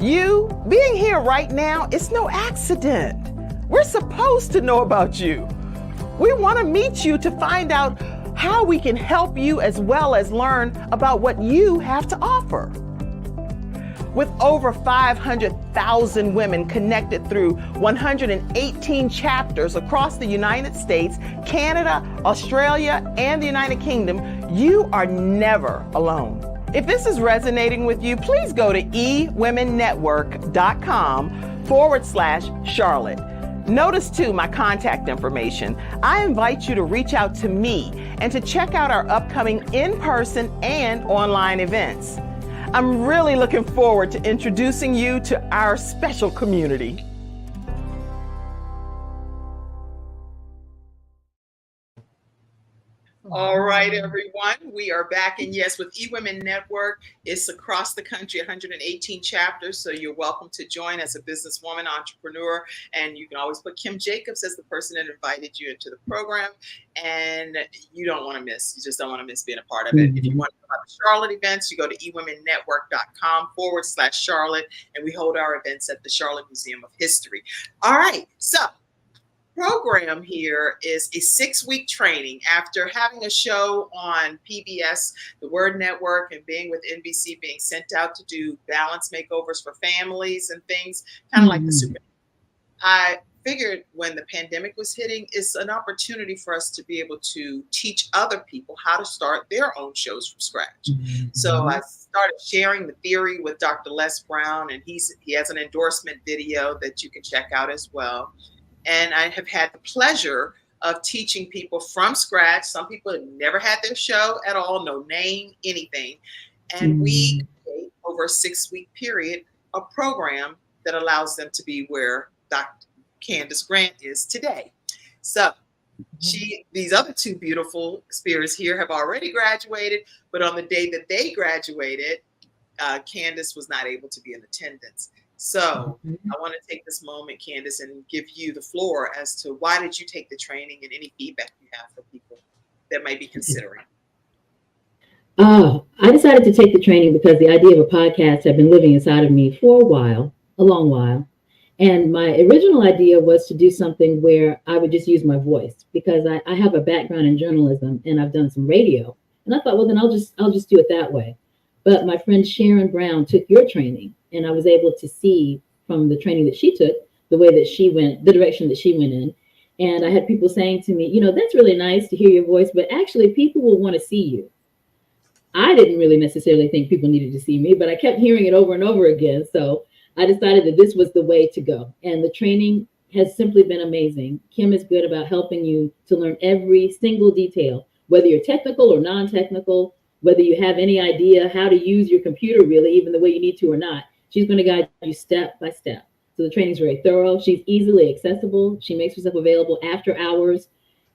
You being here right now is no accident. We're supposed to know about you. We want to meet you to find out how we can help you as well as learn about what you have to offer. With over 500,000 women connected through 118 chapters across the United States, Canada, Australia, and the United Kingdom, you are never alone. If this is resonating with you, please go to eWomenNetwork.com/Charlotte. Notice too my contact information. I invite you to reach out to me and to check out our upcoming in-person and online events. I'm really looking forward to introducing you to our special community. All right, everyone, we are back. And yes, with eWomen Network, it's across the country, 118 chapters. So you're welcome to join as a businesswoman, entrepreneur. And you can always put Kim Jacobs as the person that invited you into the program. And you don't want to miss, you just don't want to miss being a part of it. If you want to know about the Charlotte events, you go to eWomenNetwork.com/Charlotte. And we hold our events at the Charlotte Museum of History. All right, so program here is a 6-week training. After having a show on PBS, the Word Network, and being with NBC, being sent out to do balance makeovers for families and things, kind of like the Super. I figured when the pandemic was hitting, it's an opportunity for us to be able to teach other people how to start their own shows from scratch. So I started sharing the theory with Dr. Les Brown, and he has an endorsement video that you can check out as well. And I have had the pleasure of teaching people from scratch. Some people have never had their show at all, no name, anything. And we create over a 6-week period a program that allows them to be where Dr. Candice Grant is today. So these other two beautiful spirits here have already graduated, but on the day that they graduated, Candice was not able to be in attendance. So I want to take this moment, Candice, and give you the floor as to why did you take the training and any feedback you have for people. that may be considering? I decided to take the training because the idea of a podcast had been living inside of me for a while, a long while. And my original idea was to do something where I would just use my voice because I have a background in journalism and I've done some radio. And I thought, well, then I'll just do it that way. But my friend Sharon Brown took your training, and I was able to see from the training that she took, the way that she went, the direction that she went in. And I had people saying to me, that's really nice to hear your voice, but actually people will want to see you. I didn't really necessarily think people needed to see me, but I kept hearing it over and over again. So I decided that this was the way to go. And the training has simply been amazing. Kim is good about helping you to learn every single detail, whether you're technical or non-technical, whether you have any idea how to use your computer really, even the way you need to or not. She's going to guide you step by step. So the training is very thorough. She's easily accessible. She makes herself available after hours.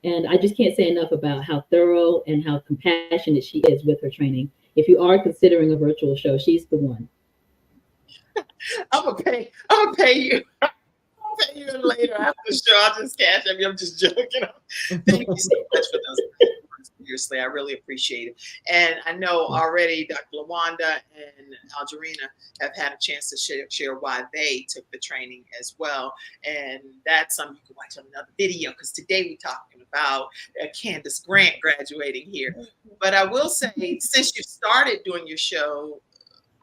And I just can't say enough about how thorough and how compassionate she is with her training. If you are considering a virtual show, she's the one. I'm gonna pay you. I'll pay you later after the show. I'll just cash up. I'm just joking. Thank you so much for those. Seriously, I really appreciate it. And I know already Dr. Liwanda and Algerina have had a chance to share why they took the training as well. And that's something you can watch on another video, because today we're talking about Candice Grant graduating here. But I will say, since you started doing your show,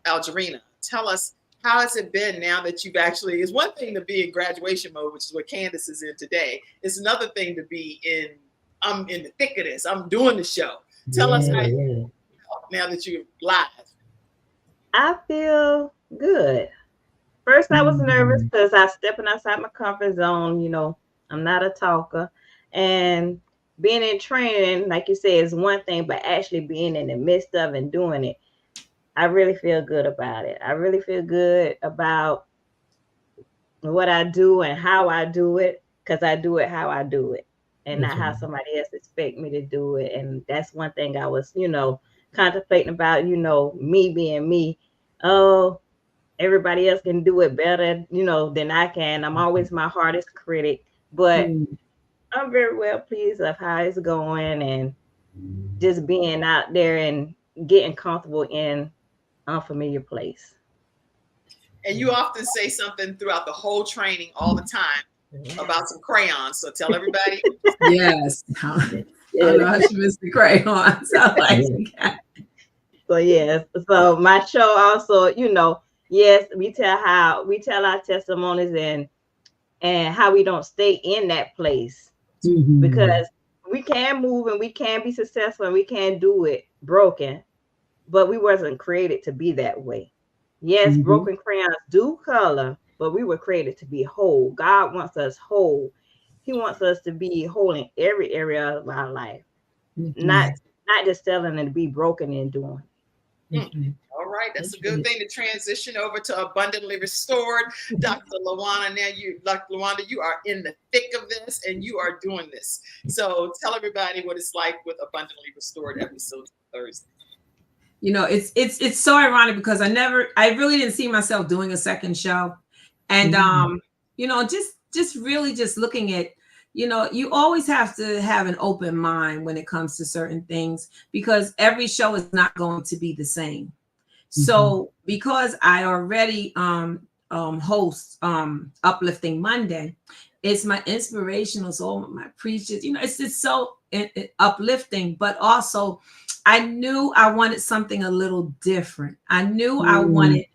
Algerina, tell us, how has it been now that you've actually, it's one thing to be in graduation mode, which is what Candice is in today. It's another thing to be I'm in the thick of this. I'm doing the show. Tell us how you feel now that you're live. I feel good. First, I was nervous because I was stepping outside my comfort zone. I'm not a talker. And being in training, like you said, is one thing, but actually being in the midst of and doing it, I really feel good about it. I really feel good about what I do and how I do it, because I do it how I do it and not how somebody else expect me to do it. And that's one thing I was, contemplating about, me being me. Oh, everybody else can do it better, than I can. I'm always my hardest critic, but I'm very well pleased of how it's going and just being out there and getting comfortable in unfamiliar place. And you often say something throughout the whole training all the time about some crayons. So tell everybody. Yes. I love Mr. Crayons. I like that. So yes. So my show also, yes, we tell our testimonies and how we don't stay in that place, because we can move and we can be successful and we can do it broken, but we wasn't created to be that way. Yes, broken crayons do color, but we were created to be whole. God wants us whole. He wants us to be whole in every area of our life, not just telling and to be broken and doing. All right, that's a good thing to transition over to Abundantly Restored. Dr. Liwanda, Dr. Liwanda, you are in the thick of this and you are doing this. So tell everybody what it's like with Abundantly Restored episodes Thursday. It's so ironic because I really didn't see myself doing a second show. And, just really just looking at, you always have to have an open mind when it comes to certain things, because every show is not going to be the same. So because I already host Uplifting Monday, it's my inspirational, so my preachers, it's just so uplifting, but also I knew I wanted something a little different. I knew I wanted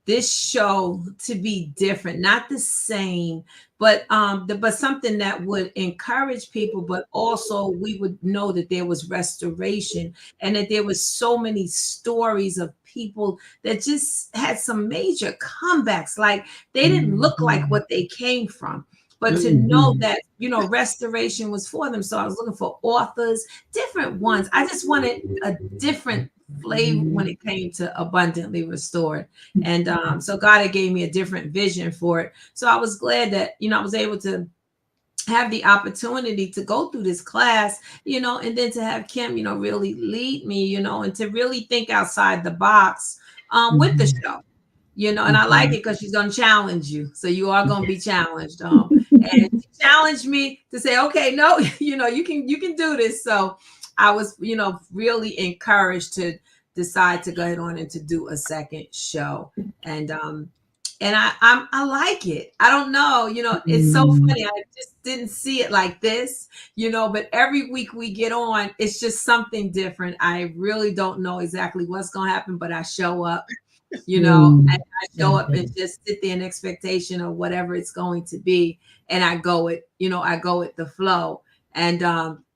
this show to be different, not the same, but something that would encourage people, but also we would know that there was restoration and that there was so many stories of people that just had some major comebacks. Like they didn't look like what they came from, but to know that, restoration was for them. So I was looking for authors, different ones. I just wanted a different flavor when it came to Abundantly Restored. And so God had gave me a different vision for it. So I was glad that, I was able to have the opportunity to go through this class, and then to have Kim, really lead me, and to really think outside the box with the show. And I like it because she's going to challenge you. So you are going to be challenged. And challenge me to say, okay, no, you can do this. So I was, really encouraged to decide to go ahead on and to do a second show. And I like it. I don't know, it's so funny. I just didn't see it like this, but every week we get on, it's just something different. I really don't know exactly what's going to happen, but I show up, and I show up and just sit there in expectation of whatever it's going to be. And I go with the flow. And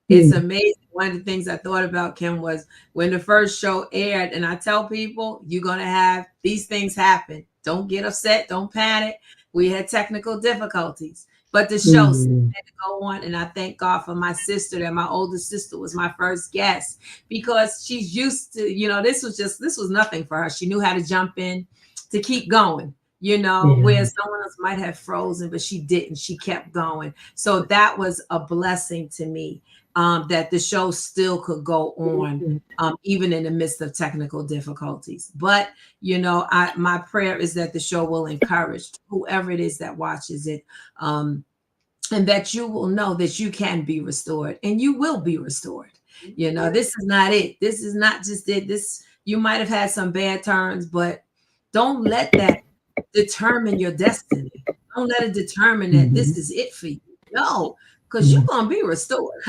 it's amazing. One of the things I thought about, Kim, was when the first show aired, and I tell people, you're going to have these things happen. Don't get upset. Don't panic. We had technical difficulties, but the show had to go on. And I thank God for my sister, that my older sister was my first guest, because she's used to, this was nothing for her. She knew how to jump in to keep going, where someone else might have frozen, but she didn't. She kept going. So that was a blessing to me. That the show still could go on, even in the midst of technical difficulties. But, my prayer is that the show will encourage whoever it is that watches it, and that you will know that you can be restored, and you will be restored. This is not it. This is not just it. You might have had some bad turns, but don't let that determine your destiny. Don't let it determine that this is it for you. No, because you're going to be restored.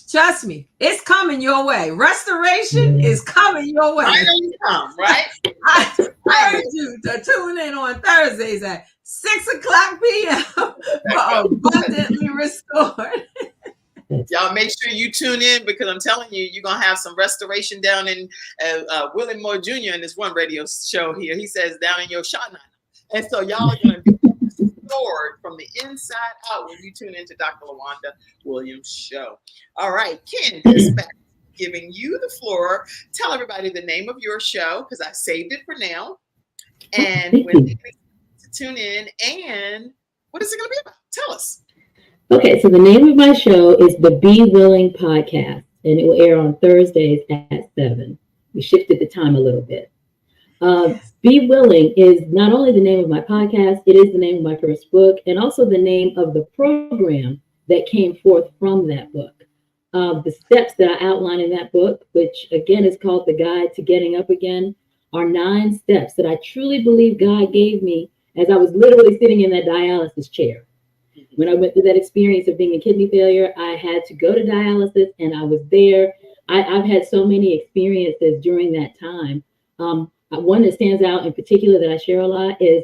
Trust me, it's coming your way. Restoration is coming your way. Right on you come, right? I urge you to tune in on Thursdays at 6:00 p.m. for Abundantly Restored. Y'all make sure you tune in, because I'm telling you, you're going to have some restoration down in Willie Moore Jr. in this one radio show here. He says down in your Shana. And so y'all are going to be restored from the inside out when you tune into Dr. Liwanda Williams' show. All right, Candice, back giving you the floor. Tell everybody the name of your show, because I saved it for now. And when they to tune in, and what is it going to be about? Tell us. Okay, so the name of my show is the Be Willing Podcast, and it will air on Thursdays at 7. We shifted the time a little bit. Be Willing is not only the name of my podcast, it is the name of my first book, and also the name of the program that came forth from that book. The steps that I outline in that book, which again is called The Guide to Getting Up Again, are 9 steps that I truly believe God gave me as I was literally sitting in that dialysis chair. When I went through that experience of being in kidney failure, I had to go to dialysis, and I was there. I've had so many experiences during that time. One that stands out in particular that I share a lot is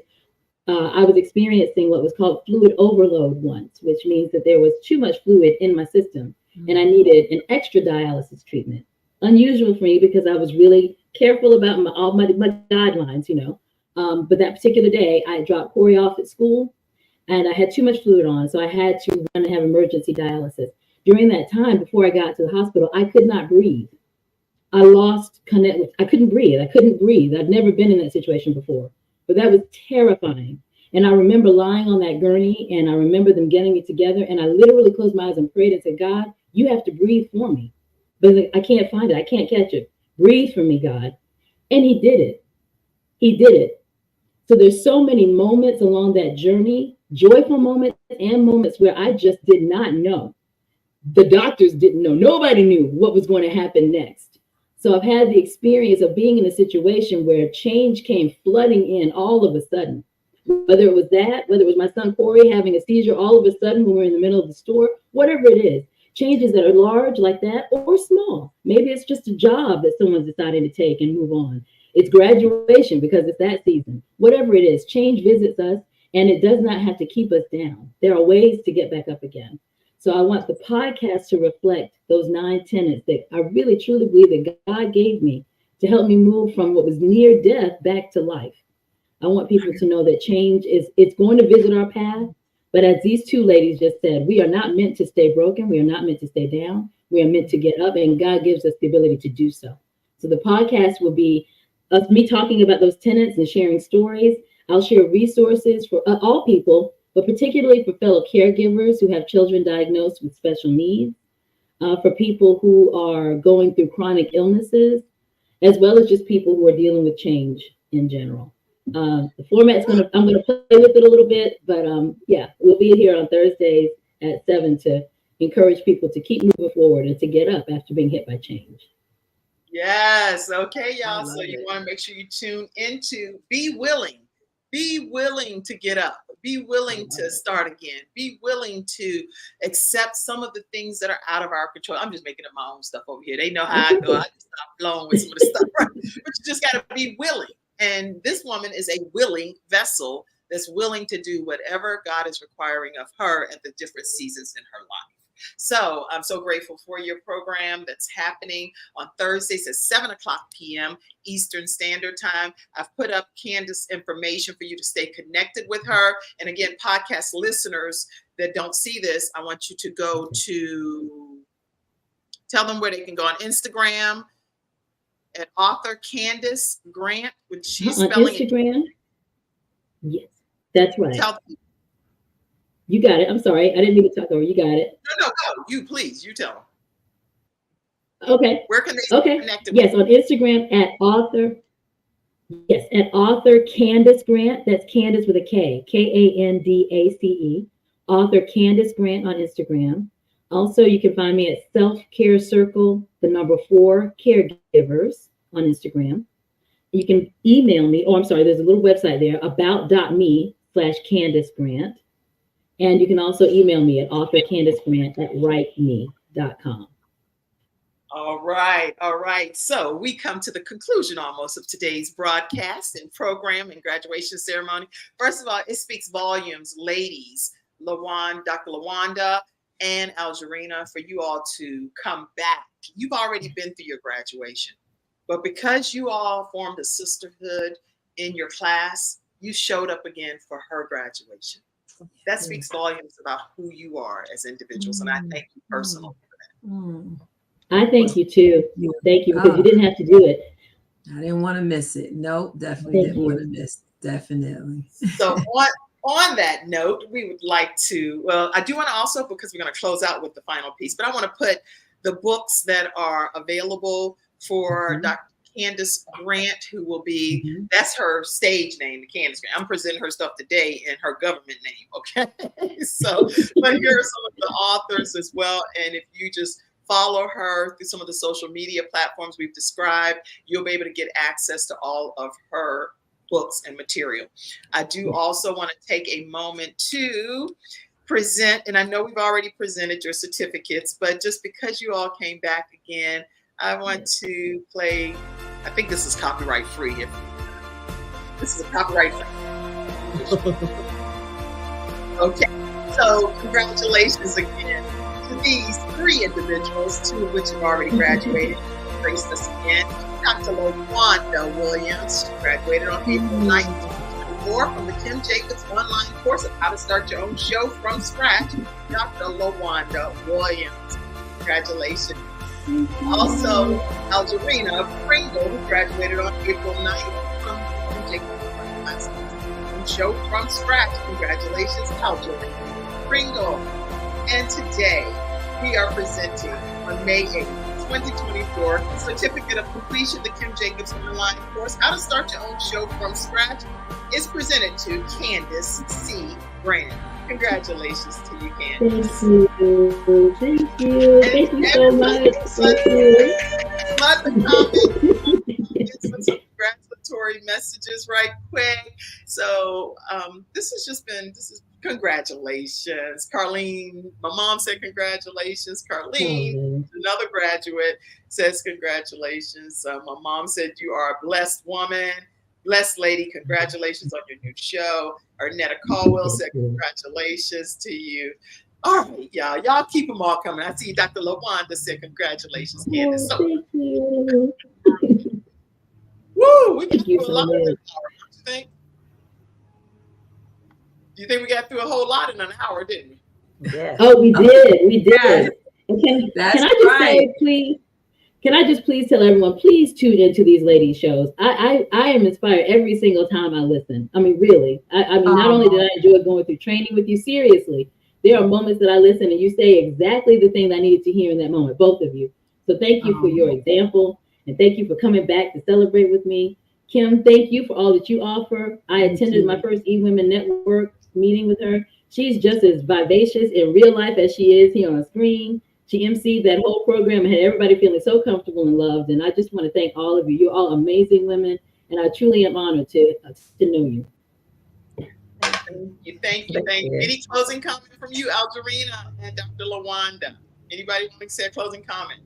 I was experiencing what was called fluid overload once, which means that there was too much fluid in my system, and I needed an extra dialysis treatment. Unusual for me, because I was really careful about all my guidelines, But that particular day, I dropped Corey off at school, and I had too much fluid on, so I had to run and have emergency dialysis. During that time, before I got to the hospital, I could not breathe. I lost connect. I couldn't breathe. I'd never been in that situation before, but that was terrifying. And I remember lying on that gurney, and I remember them getting me together, and I literally closed my eyes and prayed and said, God, you have to breathe for me, but I can't find it. I can't catch it. Breathe for me, God. And he did it. He did it. So there's so many moments along that journey, joyful moments and moments where I just did not know. The doctors didn't know. Nobody knew what was going to happen next. So I've had the experience of being in a situation where change came flooding in all of a sudden. Whether it was my son Corey having a seizure all of a sudden when we're in the middle of the store, whatever it is, changes that are large like that or small. Maybe it's just a job that someone's deciding to take and move on. It's graduation because it's that season. Whatever it is, change visits us, and it does not have to keep us down. There are ways to get back up again. So I want the podcast to reflect those 9 tenets that I really truly believe that God gave me to help me move from what was near death back to life. I want people to know that change it's going to visit our path. But as these 2 ladies just said, we are not meant to stay broken. We are not meant to stay down. We are meant to get up, and God gives us the ability to do so. So the podcast will be me talking about those tenets and sharing stories. I'll share resources for all people, but particularly for fellow caregivers who have children diagnosed with special needs, for people who are going through chronic illnesses, as well as just people who are dealing with change in general. The format's I'm gonna play with it a little bit, but yeah, we'll be here on Thursdays at 7 to encourage people to keep moving forward and to get up after being hit by change. Yes. Okay, y'all. So you it. want to make sure you tune into Be Willing. Be willing to get up. Be willing to start again. Be willing to accept some of the things that are out of our control. I'm just making up my own stuff over here. They know how I go. I just stop flowing with some of the stuff. Right? But you just got to be willing. And this woman is a willing vessel that's willing to do whatever God is requiring of her at the different seasons in her life. So I'm so grateful for your program that's happening on Thursdays at 7 o'clock p.m. Eastern Standard Time. I've put up Candice information for you to stay connected with her. And again, podcast listeners that don't see this, I want you to go to, tell them where they can go on Instagram at author Candice Grant, which she's spelling Instagram. Yes, that's right. Tell them. You got it. I'm sorry. I didn't mean to talk over. You got it. No. You please. You tell them. Okay. Where can they stay connected? Yes, on Instagram at author. Yes, at author Candice Grant. That's Candice with a K. Kandace. Author Candice Grant on Instagram. Also, you can find me at Self-Care Circle, the number 4 Caregivers on Instagram. You can email me. Oh, I'm sorry. There's a little website there, about.me/Candice Grant. And you can also email me at authorcandicgrant@writeme.com. All right. So we come to the conclusion almost of today's broadcast and program and graduation ceremony. First of all, it speaks volumes, ladies, Dr. Liwanda and Algerina, for you all to come back. You've already been through your graduation, but because you all formed a sisterhood in your class, you showed up again for her graduation. That speaks volumes about who you are as individuals. And I thank you personally for that. I thank you too. Thank you, because you didn't have to do it. I didn't want to miss it. Nope, definitely didn't want to miss it. Definitely. So on that note, we would like to, well, I do want to also, because we're going to close out with the final piece, but I want to put the books that are available for Dr. Candice Grant, who will be, that's her stage name, Candice Grant. I'm presenting her stuff today in her government name, okay? So, but here are some of the authors as well. And if you just follow her through some of the social media platforms we've described, you'll be able to get access to all of her books and material. I do also want to take a moment to present, and I know we've already presented your certificates, but just because you all came back again, I want to play, I think this is copyright free. This is a copyright free. Okay, so congratulations again to these 3 individuals, 2 of which have already graduated. Graced us again. Dr. Liwanda Williams, she graduated on April 9th, 2024 from the Kim Jacobs online course of How to Start Your Own Show from Scratch. Dr. Liwanda Williams, congratulations. Also, Algerina Pringle, who graduated on April 9th from Kim Jacobs online show from scratch. Congratulations, Algerina Pringle. And today, we are presenting on May 8th, 2024, Certificate of Completion, the Kim Jacobs online course, How to Start Your Own Show from Scratch, is presented to Candice C. Grant. Congratulations to you, Candice. Thank you. Thank you so much. Thank you. Lots of comments. Get some congratulatory messages right quick. So this is congratulations. Carlene, my mom said congratulations. Carlene, another graduate, says congratulations. My mom said you are a blessed woman, blessed lady. Congratulations on your new show. Arnetta Caldwell said congratulations to you. All right, y'all keep them all coming. I see Dr. Liwanda said congratulations, Candice. So, thank you. Woo, we got through a so lot in an much. hour, don't you think? Do you think we got through a whole lot in an hour, didn't we? Yeah. Oh, we did. We did. Okay. That's Can I just right. say, please? Can I just please tell everyone, please tune into these ladies' shows. I am inspired every single time I listen. I mean, really. I mean, not only did I enjoy going through training with you, seriously, there are moments that I listen and you say exactly the things I needed to hear in that moment, both of you. So thank you for your example, and thank you for coming back to celebrate with me. Kim, thank you for all that you offer. I attended my first eWomen Network meeting with her. She's just as vivacious in real life as she is here on screen. She emceed that whole program and had everybody feeling so comfortable and loved. And I just want to thank all of you. You're all amazing women, and I truly am honored to know you. Thank you. Any closing comment from you, Algerina and Dr. Liwanda? Anybody want to say a closing comment?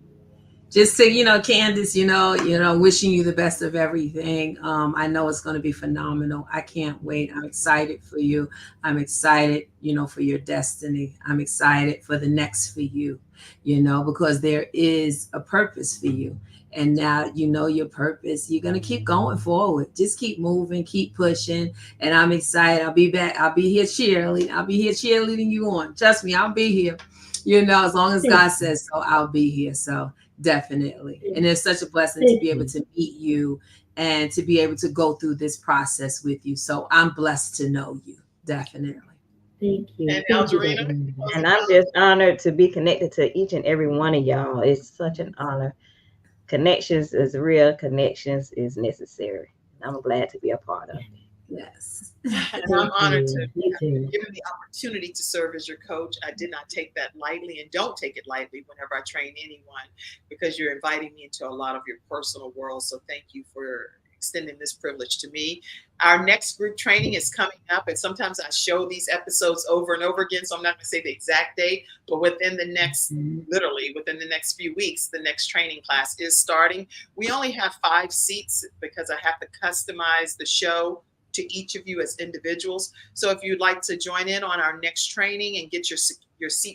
Just to, Candice, wishing you the best of everything. I know it's going to be phenomenal. I can't wait. I'm excited for you. I'm excited, for your destiny. I'm excited for the next for you, because there is a purpose for you. And now you know your purpose. You're going to keep going forward. Just keep moving, keep pushing. And I'm excited. I'll be back. I'll be here cheerleading. I'll be here cheerleading you on. Trust me, I'll be here. As long as God says so, I'll be here. So definitely. And it's such a blessing to be able to meet you and to be able to go through this process with you. So I'm blessed to know you. Definitely. Thank you. And Algerina? And I'm just honored to be connected to each and every one of y'all. It's such an honor. Connections is real. Connections is necessary. I'm glad to be a part of it. Yes. And I'm honored to be given the opportunity to serve as your coach. I did not take that lightly and don't take it lightly whenever I train anyone, because you're inviting me into a lot of your personal world. So thank you for extending this privilege to me. Our next group training is coming up, and sometimes I show these episodes over and over again, so I'm not going to say the exact date, but within the next, literally within the next few weeks, the next training class is starting. We only have 5 seats because I have to customize the show to each of you as individuals. So if you'd like to join in on our next training and get your seat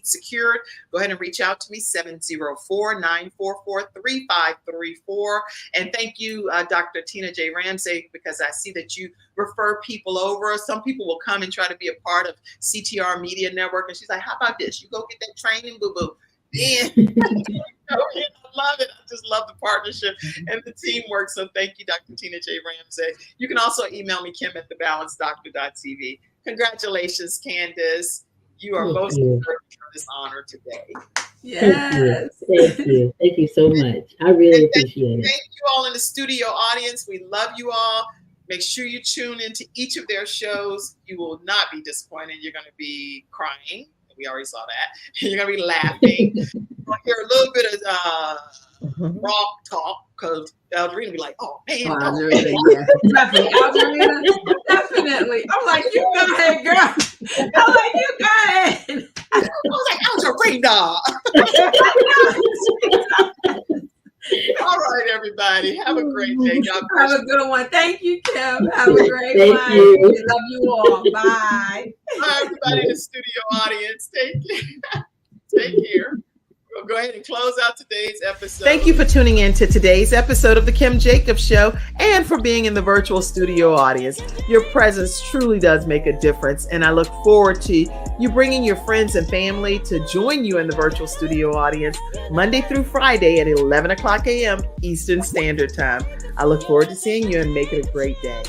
secured, go ahead and reach out to me, 704-944-3534. And thank you, Dr. Tina J. Ramsey, because I see that you refer people over. Some people will come and try to be a part of CTR Media Network. And she's like, how about this? You go get that training, boo-boo. And I love it. I just love the partnership and the teamwork. So thank you, Dr. Tina J. Ramsey. You can also email me, kim@thebalancedoctor.tv. Congratulations, Candice. You are most deserving of this honor today. Yes. Thank you. Thank you so much. I really appreciate it. Thank you all in the studio audience. We love you all. Make sure you tune into each of their shows. You will not be disappointed. You're going to be crying. We already saw that. You're going to be laughing. You're going to hear a little bit of raw talk, because Algerina be like, oh, man. Algerina, yeah. Definitely. Algerina, definitely. I'm like, you go ahead, girl. I'm like, you go ahead. I was like, Algerina. All right, everybody. Have a great day. God bless. Have a good one. Thank you, Kim. Have a great one. You. We love you all. Bye. Bye, everybody in the studio audience. Take care. Take care. We'll go ahead and close out today's episode. Thank you for tuning in to today's episode of The Kim Jacobs Show and for being in the virtual studio audience. Your presence truly does make a difference, and I look forward to you bringing your friends and family to join you in the virtual studio audience Monday through Friday at 11 o'clock a.m. Eastern Standard Time. I look forward to seeing you and make it a great day.